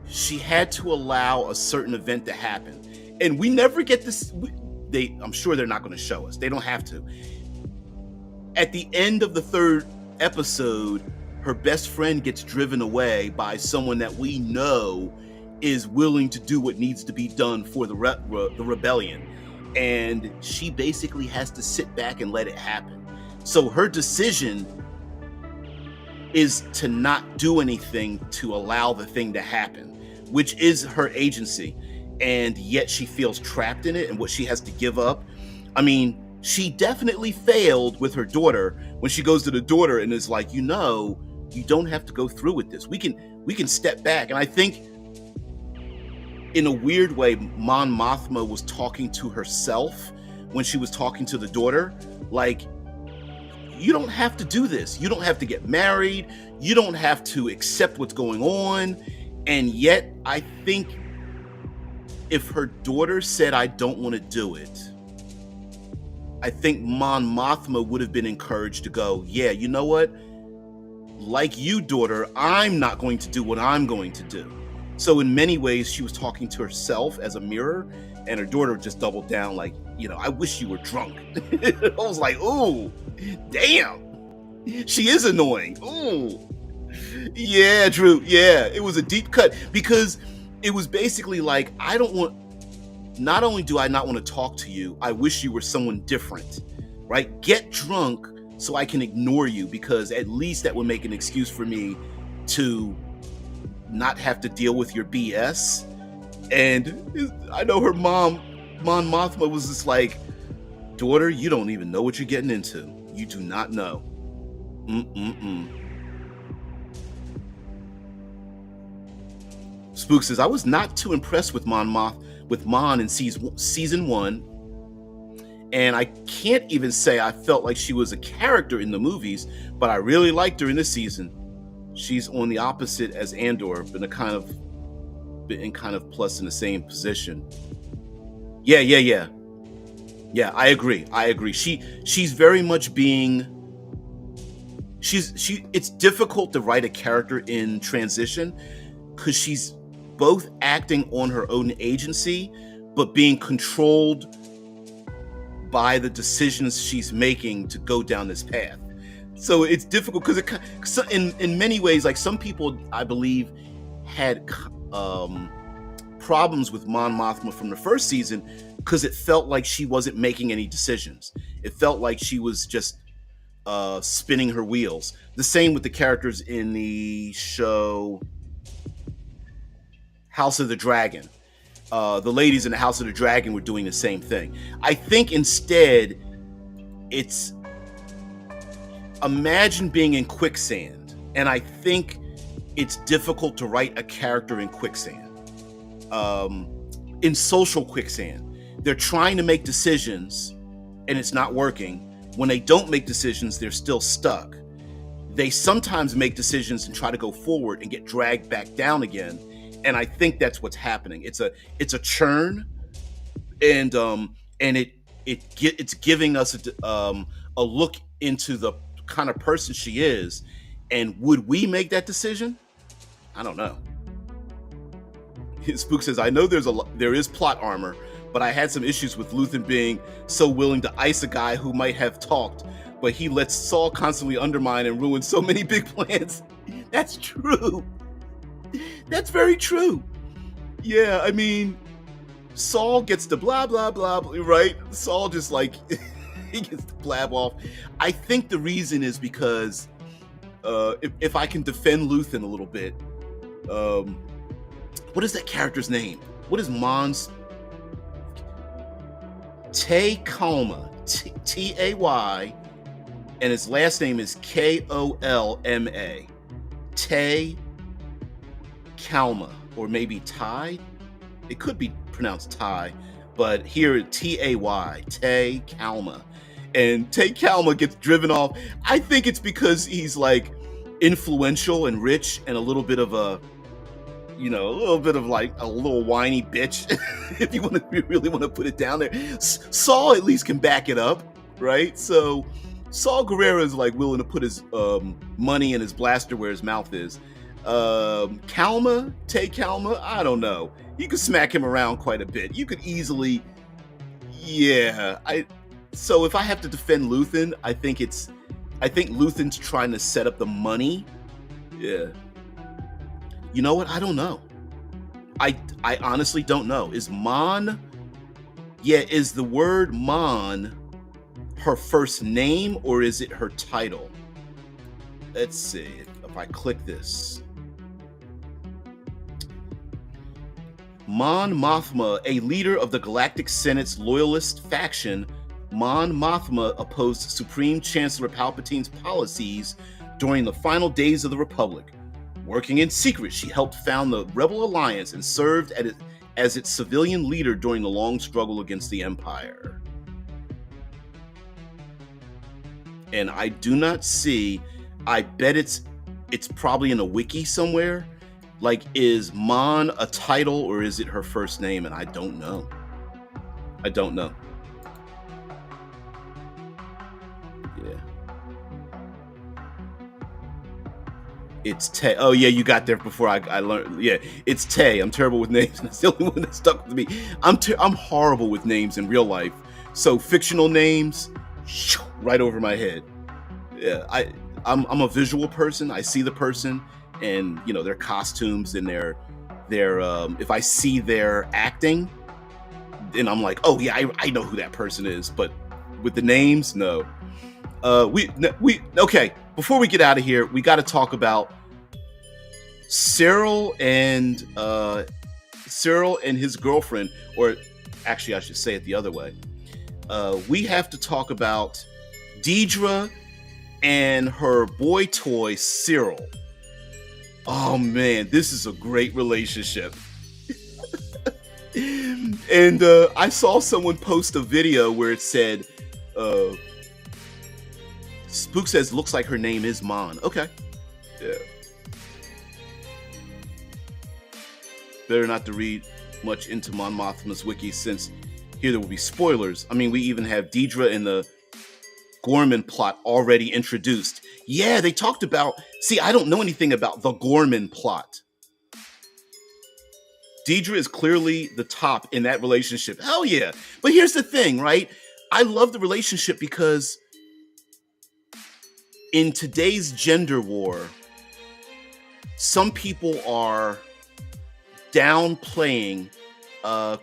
S1: she had to allow a certain event to happen, and we never get this. I'm sure they're not going to show us. They don't have to. At the end of the 3rd episode, her best friend gets driven away by someone that we know is willing to do what needs to be done for the rebellion, and she basically has to sit back and let it happen. So her decision is to not do anything to allow the thing to happen, which is her agency, and yet she feels trapped in it and what she has to give up. I mean, she definitely failed with her daughter when she goes to the daughter and is like, you don't have to go through with this. We can step back. And I think in a weird way, Mon Mothma was talking to herself when she was talking to the daughter. Like, you don't have to do this. You don't have to get married. You don't have to accept what's going on. And yet, I think if her daughter said, I don't want to do it, I think Mon Mothma would have been encouraged to go, yeah, you know what? Like you, daughter, I'm not going to do what I'm going to do. So in many ways, she was talking to herself as a mirror, and her daughter just doubled down like, I wish you were drunk. I was like, ooh, damn. She is annoying. Ooh. Yeah, Drew. Yeah, it was a deep cut, because it was basically like, not only do I not want to talk to you, I wish you were someone different, right? Get drunk so I can ignore you, because at least that would make an excuse for me to not have to deal with your BS. And I know her mom, Mon Mothma, was just like, daughter, you don't even know what you're getting into. You do not know. Spook says, I was not too impressed with Mon in season 1, and I can't even say I felt like she was a character in the movies, but I really liked her in this season. She's on the opposite as Andor, been kind of plus in the same position. Yeah. I agree. She's very much being. It's difficult to write a character in transition, because she's both acting on her own agency, but being controlled by the decisions she's making to go down this path. So it's difficult, because in many ways, like, some people, I believe, had problems with Mon Mothma from the first season, because it felt like she wasn't making any decisions. It felt like she was just spinning her wheels. The same with the characters in the show House of the Dragon. The ladies in the House of the Dragon were doing the same thing. I think instead, it's imagine being in quicksand, and I think it's difficult to write a character in quicksand. In social quicksand, they're trying to make decisions, and it's not working. When they don't make decisions, they're still stuck. They sometimes make decisions and try to go forward and get dragged back down again. And I think that's what's happening. It's a churn, and it's giving us a look into the kind of person she is. And would we make that decision? I don't know. Spook says, I know there is plot armor, but I had some issues with Luthen being so willing to ice a guy who might have talked, but he lets Saul constantly undermine and ruin so many big plans. That's true. That's very true. Yeah, I mean, Saul gets to blah, blah, blah, right? Saul just like, he gets to blab off. I think the reason is because if I can defend Luthen a little bit, what is that character's name? What is Mon's? Tay Kalma, Tay, and his last name is Kolma. Tay Kalma, or maybe Ty. It could be pronounced Ty, but here Tay, Tay Kalma. And Tay Kalma gets driven off. I think it's because he's like influential and rich and a little bit of a, a little bit of like a little whiny bitch, if you really want to put it down there. Saul at least can back it up, right? So Saul Guerrero is like willing to put his money in his blaster where his mouth is. Kalma, Tay Kalma, I don't know. You could smack him around quite a bit. You could easily, So if I have to defend Luthen, I think Luthen's trying to set up the money. Yeah. You know what? I don't know. I honestly don't know. Is the word Mon her first name or is it her title? Let's see. If I click this. Mon Mothma, a leader of the Galactic Senate's loyalist faction, Mon Mothma opposed Supreme Chancellor Palpatine's policies during the final days of the Republic. Working in secret, she helped found the Rebel Alliance and served as its civilian leader during the long struggle against the Empire. And I do not see, I bet it's probably in a wiki somewhere. Like, is Mon a title or is it her first name? And I don't know. Yeah. It's Tay. Oh yeah, you got there before I learned. Yeah, it's Tay. I'm terrible with names. That's the only one that stuck with me. I'm horrible with names in real life. So fictional names, right over my head. Yeah, I'm a visual person. I see the person and their costumes and their if I see their acting, then I'm like, oh yeah, I know who that person is. But with the names, no. We okay. Before we get out of here, we got to talk about Cyril and his girlfriend, or actually, I should say it the other way. We have to talk about Deidre and her boy toy Cyril. Oh man, this is a great relationship. And I saw someone post a video where it said, Spook says, looks like her name is Mon. Okay. Yeah. Better not to read much into Mon Mothma's wiki, since here there will be spoilers. I mean, we even have Deidre and the Gorman plot already introduced. Yeah, they talked about... See, I don't know anything about the Gorman plot. Deidre is clearly the top in that relationship. Hell yeah. But here's the thing, right? I love the relationship because in today's gender war, some people are downplaying,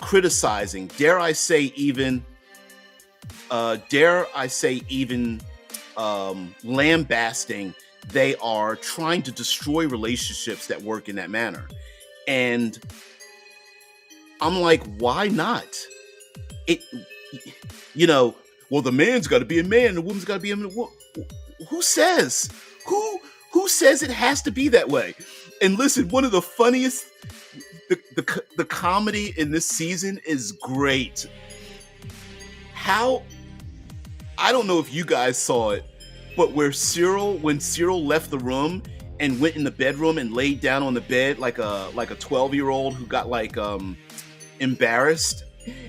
S1: criticizing, dare I say even lambasting. They are trying to destroy relationships that work in that manner. And I'm like, why not? Well, the man's got to be a man and the woman's got to be a woman. Who says? Who says it has to be that way? And listen, one of the funniest, the comedy in this season is great. How, I don't know if you guys saw it, but when Cyril left the room and went in the bedroom and laid down on the bed like a 12-year-old who got embarrassed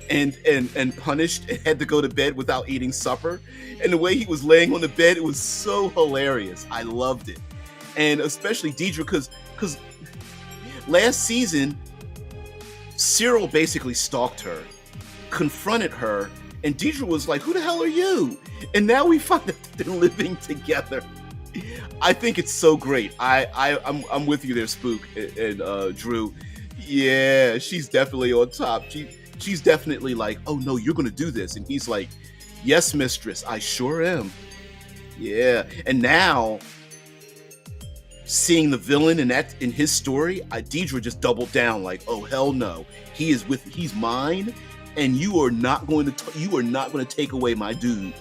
S1: and punished and had to go to bed without eating supper, and the way he was laying on the bed, it was so hilarious. I loved it. And especially Deidre, because last season Cyril basically stalked her, confronted her, and Deidre was like, "Who the hell are you?" And now we find that they're living together. I think it's so great. I'm with you there, Spook and Drew. Yeah, she's definitely on top. She's definitely like, "Oh no, you're gonna do this," and he's like, "Yes, mistress, I sure am." Yeah, and now seeing the villain in his story, Deidre just doubled down like, "Oh hell no, he's mine, and you are not going to take away my dude."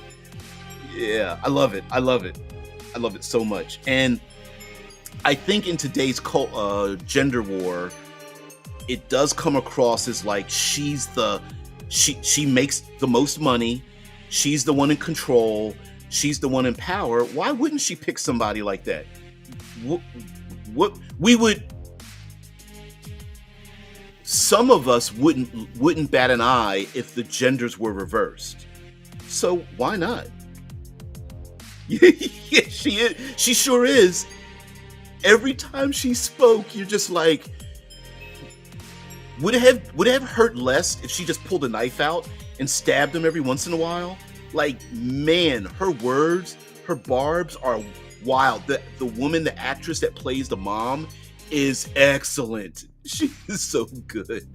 S1: Yeah, I love it. I love it so much. And I think in today's gender war, it does come across as like she makes the most money, she's the one in control, she's the one in power. Why wouldn't she pick somebody like that? What we would, some of us wouldn't bat an eye if the genders were reversed. So why not? Yeah, she is. She sure is. Every time she spoke, you're just like, would it have hurt less if she just pulled a knife out and stabbed him every once in a while? Like, man, her words, her barbs are wild. The woman, the actress that plays the mom, is excellent. She is so good.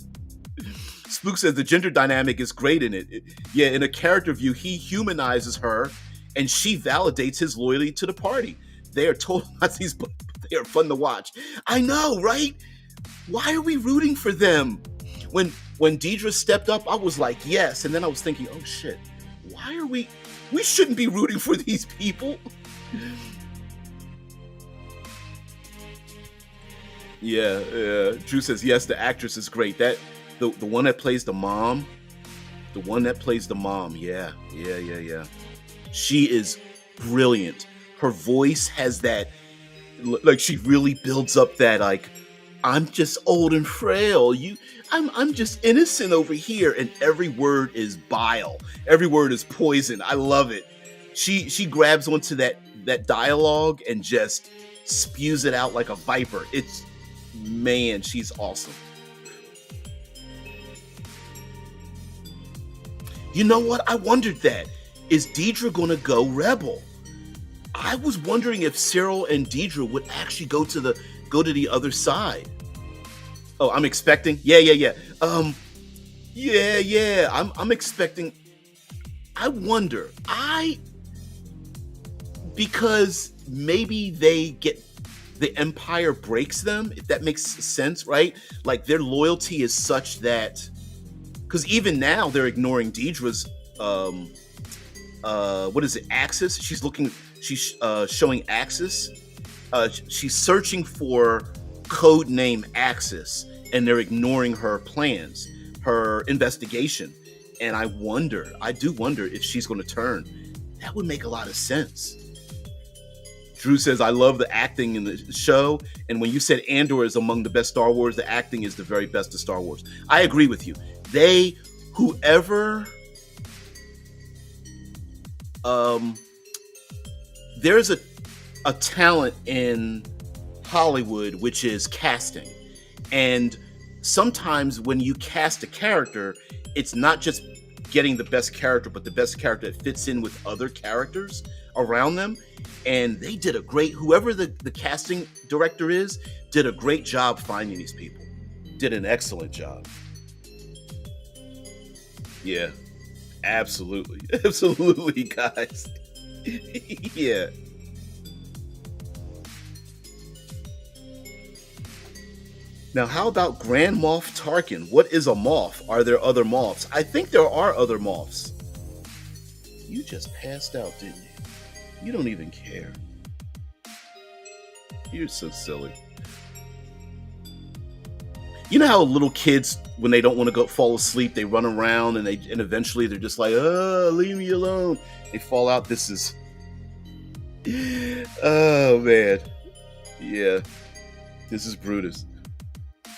S1: Spook says the gender dynamic is great in it. Yeah, in a character view, he humanizes her, and she validates his loyalty to the party. They are total Nazis, but they are fun to watch. I know, right? Why are we rooting for them? When Deidre stepped up, I was like, yes. And then I was thinking, oh shit, why are we shouldn't be rooting for these people. Yeah. Drew says, yes, the actress is great. That the one that plays the mom, yeah. She is brilliant. Her voice has that, like, she really builds up that, like, I'm just old and frail. I'm just innocent over here, and every word is bile. Every word is poison. I love it. She grabs onto that dialogue and just spews it out like a viper. Man, she's awesome. You know what? I wondered that. Is Deidre gonna go rebel? I was wondering if Cyril and Deidre would actually go to the other side. Oh, I'm expecting. Yeah. I'm expecting. I wonder. Because maybe the Empire breaks them, if that makes sense, right? Like, their loyalty is such that, because even now they're ignoring Deidre's what is it, Axis? She's showing Axis. She's searching for code name Axis, and they're ignoring her plans, her investigation. And I do wonder if she's going to turn. That would make a lot of sense. Drew says, I love the acting in the show. And when you said Andor is among the best Star Wars, the acting is the very best of Star Wars. I agree with you. There's a talent in Hollywood, which is casting. And sometimes when you cast a character, it's not just getting the best character, but the best character that fits in with other characters around them. And they did whoever the casting director is, did a great job finding these people. Did an excellent job. Yeah, absolutely. Absolutely, guys. Yeah. Now, how about Grand Moff Tarkin? What is a Moff? Are there other Moffs? I think there are other Moffs. You just passed out, didn't you? You don't even care. You're so silly. You know how little kids, when they don't want to fall asleep, they run around and eventually they're just like, oh, leave me alone. They fall out. This is, oh man. Yeah. This is Brutus.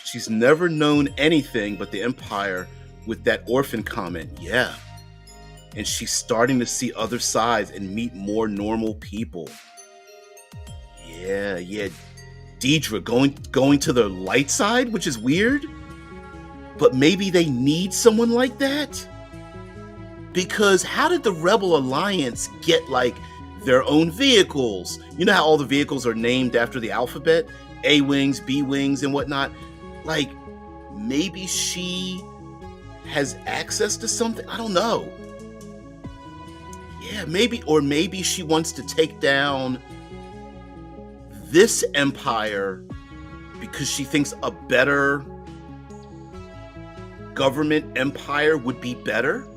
S1: She's never known anything but the Empire with that orphan comment. Yeah. And she's starting to see other sides and meet more normal people. Yeah. Deidre going to the light side, which is weird. but maybe they need someone like that. Because how did the Rebel Alliance get like their own vehicles? You know how all the vehicles are named after the alphabet? A-wings, B-wings, and whatnot. Like, maybe she has access to something? I don't know. Yeah, maybe she wants to take down this empire because she thinks a better government empire would be better.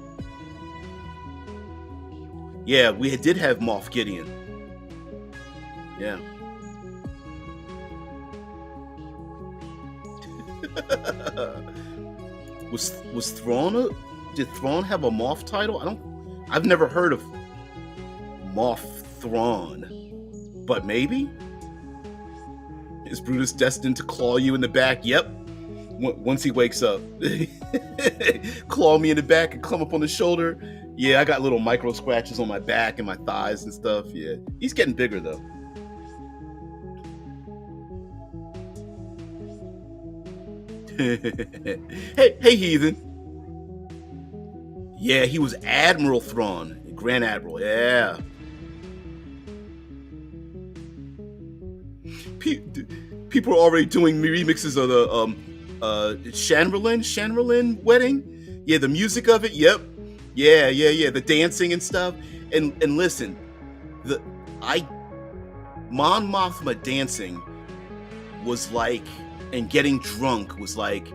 S1: Yeah, we did have Moff Gideon. Yeah. was Thrawn did Thrawn have a Moff title? I've never heard of Moff Thrawn. But maybe? Is Brutus destined to claw you in the back? Yep. Once he wakes up. Claw me in the back and come up on the shoulder. Yeah, I got little micro scratches on my back and my thighs and stuff. Yeah. He's getting bigger though. hey heathen. Yeah, he was Admiral Thrawn, Grand Admiral. Yeah. People are already doing remixes of the Shanralin wedding. Yeah, the music of it. Yep. Yeah. The dancing and stuff. And listen, Mon Mothma dancing was like, and getting drunk was like,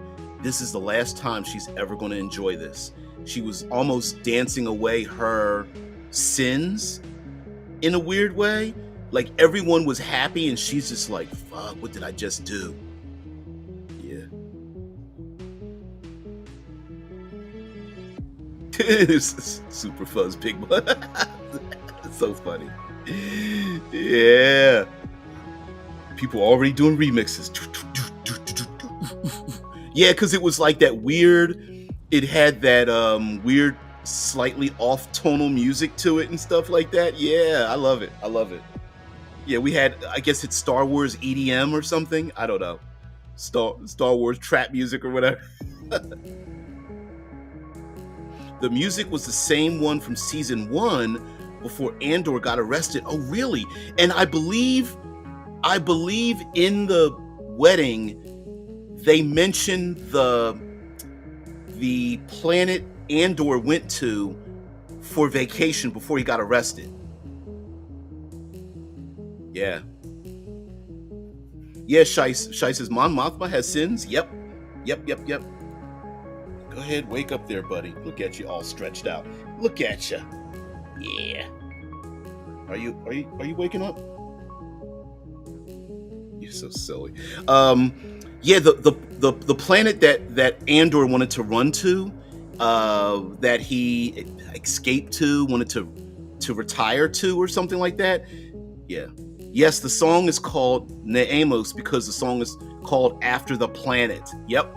S1: this is the last time she's ever going to enjoy this. She was almost dancing away her sins in a weird way. Like everyone was happy and she's just like, fuck, what did I just do? Yeah. Super fuzz pig butt. So funny. Yeah. People already doing remixes. Yeah, because it was like that weird, it had that weird, slightly off tonal music to it and stuff like that. Yeah, I love it. Yeah, we had, I guess it's Star Wars EDM or something. I don't know. Star Wars trap music or whatever. The music was the same one from season 1 before Andor got arrested. Oh, really? And I believe in the wedding, they mentioned the planet Andor went to for vacation before he got arrested. Yeah. Yeah, Shai says, Mon Mothma has sins? Yep. Go ahead, wake up there, buddy. Look at you all stretched out. Look at you. Yeah. Are you waking up? You're so silly. Yeah, the planet that Andor wanted to run to, that he escaped to, wanted to retire to or something like that. Yeah. Yes, the song is called Neamos because the song is called after the planet. Yep.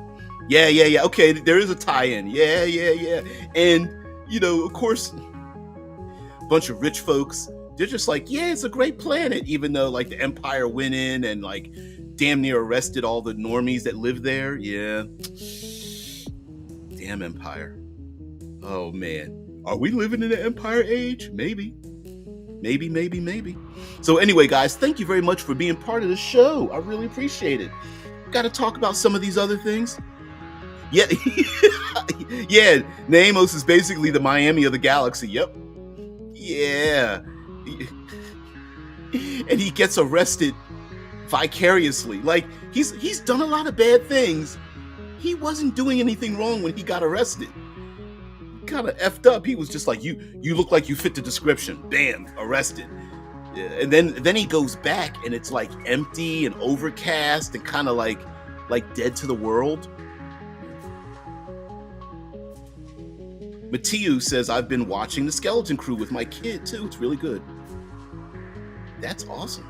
S1: Yeah. Okay, there is a tie-in. Yeah. And, of course, a bunch of rich folks, they're just like, yeah, it's a great planet, even though, like, the Empire went in and, like, damn near arrested all the normies that live there. Yeah. Damn Empire. Oh, man. Are we living in the Empire age? Maybe. So anyway, guys, thank you very much for being part of the show. I really appreciate it. Got to talk about some of these other things. Yeah. Yeah, Neamos is basically the Miami of the galaxy. Yep. Yeah. And he gets arrested vicariously. Like, he's done a lot of bad things. He wasn't doing anything wrong when he got arrested. Kind of effed up. He was just like, you look like you fit the description. Bam, arrested. Yeah. And then he goes back and it's like empty and overcast and kind of like dead to the world. Matiu says, I've been watching The Skeleton Crew with my kid too. It's really good. That's awesome.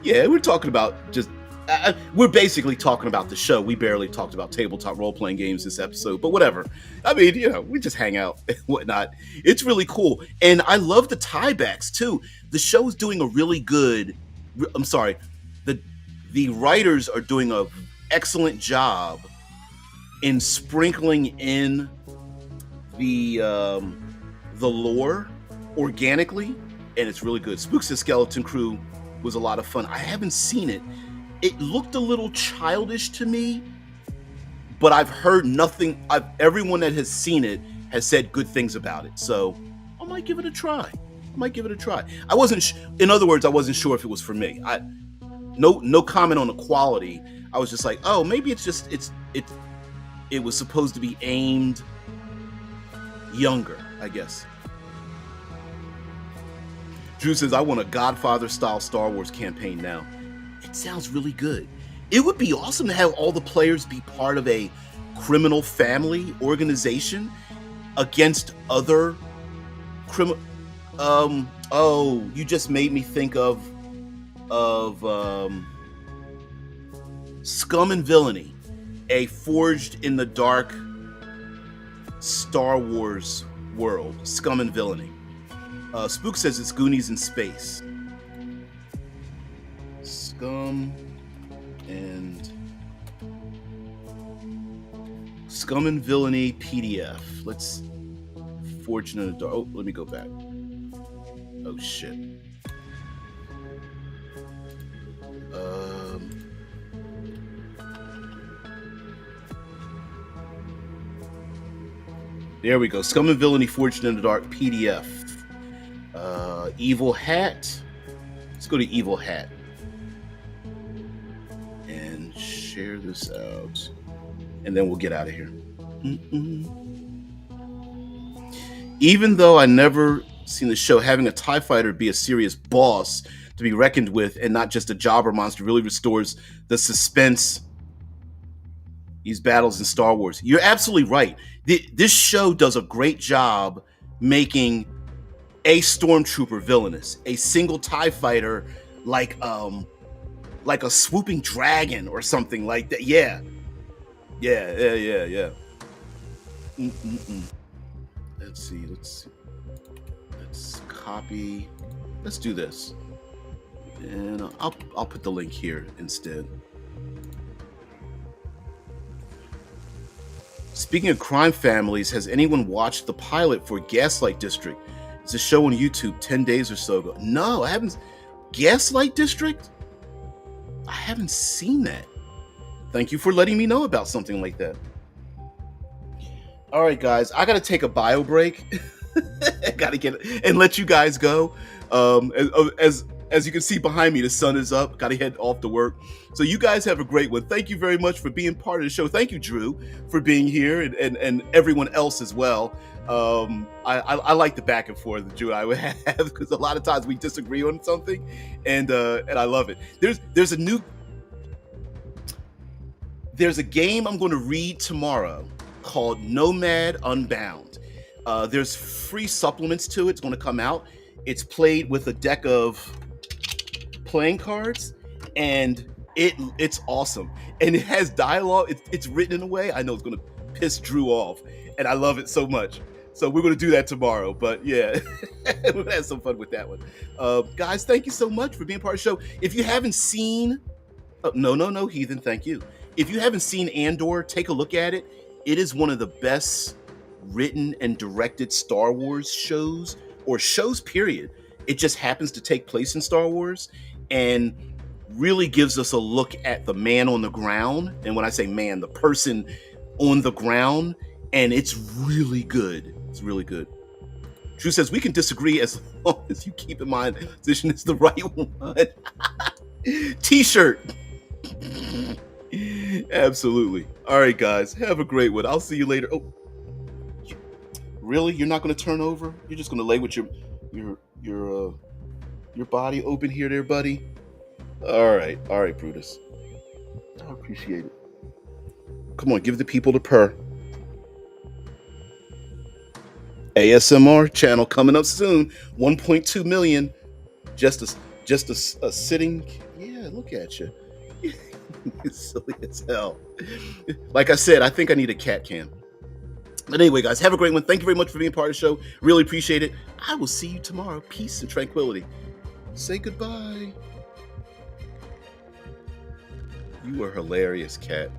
S1: Yeah, we're talking about we're basically talking about the show. We barely talked about tabletop role-playing games this episode, but whatever. I mean, we just hang out and whatnot. It's really cool. And I love the tiebacks, too. The show's doing a really good... The writers are doing an excellent job in sprinkling in the lore organically, and it's really good. Spooks and Skeleton Crew was a lot of fun. I haven't seen it. It looked a little childish to me, but I've heard nothing. Everyone that has seen it has said good things about it, so I might give it a try. I wasn't. In other words, I wasn't sure if it was for me. No comment on the quality. I was just like, oh, maybe it was supposed to be aimed younger, I guess. Drew says, I want a Godfather-style Star Wars campaign now. It sounds really good. It would be awesome to have all the players be part of a criminal family organization against other criminal. Oh, you just made me think of Scum and Villainy, a forged in the dark Star Wars world. Scum and Villainy. Spook says it's Goonies in space. Scum and Villainy PDF. Let's Fortune in the Dark. Oh, let me go back. Oh shit. There we go. Scum and Villainy Fortune in the Dark PDF. Evil Hat. Let's go to Evil Hat and share this out, and then we'll get out of here. Even though I never seen the show, having a TIE fighter be a serious boss to be reckoned with and not just a jobber monster really restores the suspense these battles in Star Wars. You're absolutely right. This show does a great job making a stormtrooper villainous, a single TIE fighter like a swooping dragon or something like that. Yeah. Let's see. Let's copy. Let's do this, and I'll put the link here instead. Speaking of crime families, has anyone watched the pilot for Gaslight District? It's a show on YouTube 10 days or so ago. No, I haven't. Gaslight District? I haven't seen that. Thank you for letting me know about something like that. All right, guys, I gotta take a bio break. I gotta get and let you guys go. As you can see behind me, the sun is up. Gotta head off to work. So you guys have a great one. Thank you very much for being part of the show. Thank you, Drew, for being here, and everyone else as well. I like the back and forth that Drew and I would have, because a lot of times we disagree on something, and I love it. There's a game I'm going to read tomorrow called Nomad Unbound. There's free supplements to it. It's going to come out. It's played with a deck of playing cards, and it's awesome. And it has dialogue. It's written in a way I know it's going to piss Drew off, and I love it so much. So we're going to do that tomorrow. But yeah, we're going to have some fun with that one. Guys, thank you so much for being part of the show. If you haven't seen... No, Heathen, thank you. If you haven't seen Andor, take a look at it. It is one of the best written and directed Star Wars shows, or shows, period. It just happens to take place in Star Wars, and really gives us a look at the man on the ground. And when I say man, the person on the ground, and it's really good. It's really good. Drew says, we can disagree as long as you keep in mind the position is the right one. T-shirt. Absolutely. All right, guys, have a great one. I'll see you later. Oh, really? You're not going to turn over? You're just going to lay with your body open here, there, buddy? All right, Brutus. I appreciate it. Come on, give the people the purr. ASMR channel coming up soon. 1.2 million. Just a sitting. Yeah, look at you. It's silly as hell. Like I said, I think I need a cat cam. But anyway, guys, have a great one. Thank you very much for being part of the show. Really appreciate it. I will see you tomorrow. Peace and tranquility. Say goodbye. You are hilarious, cat.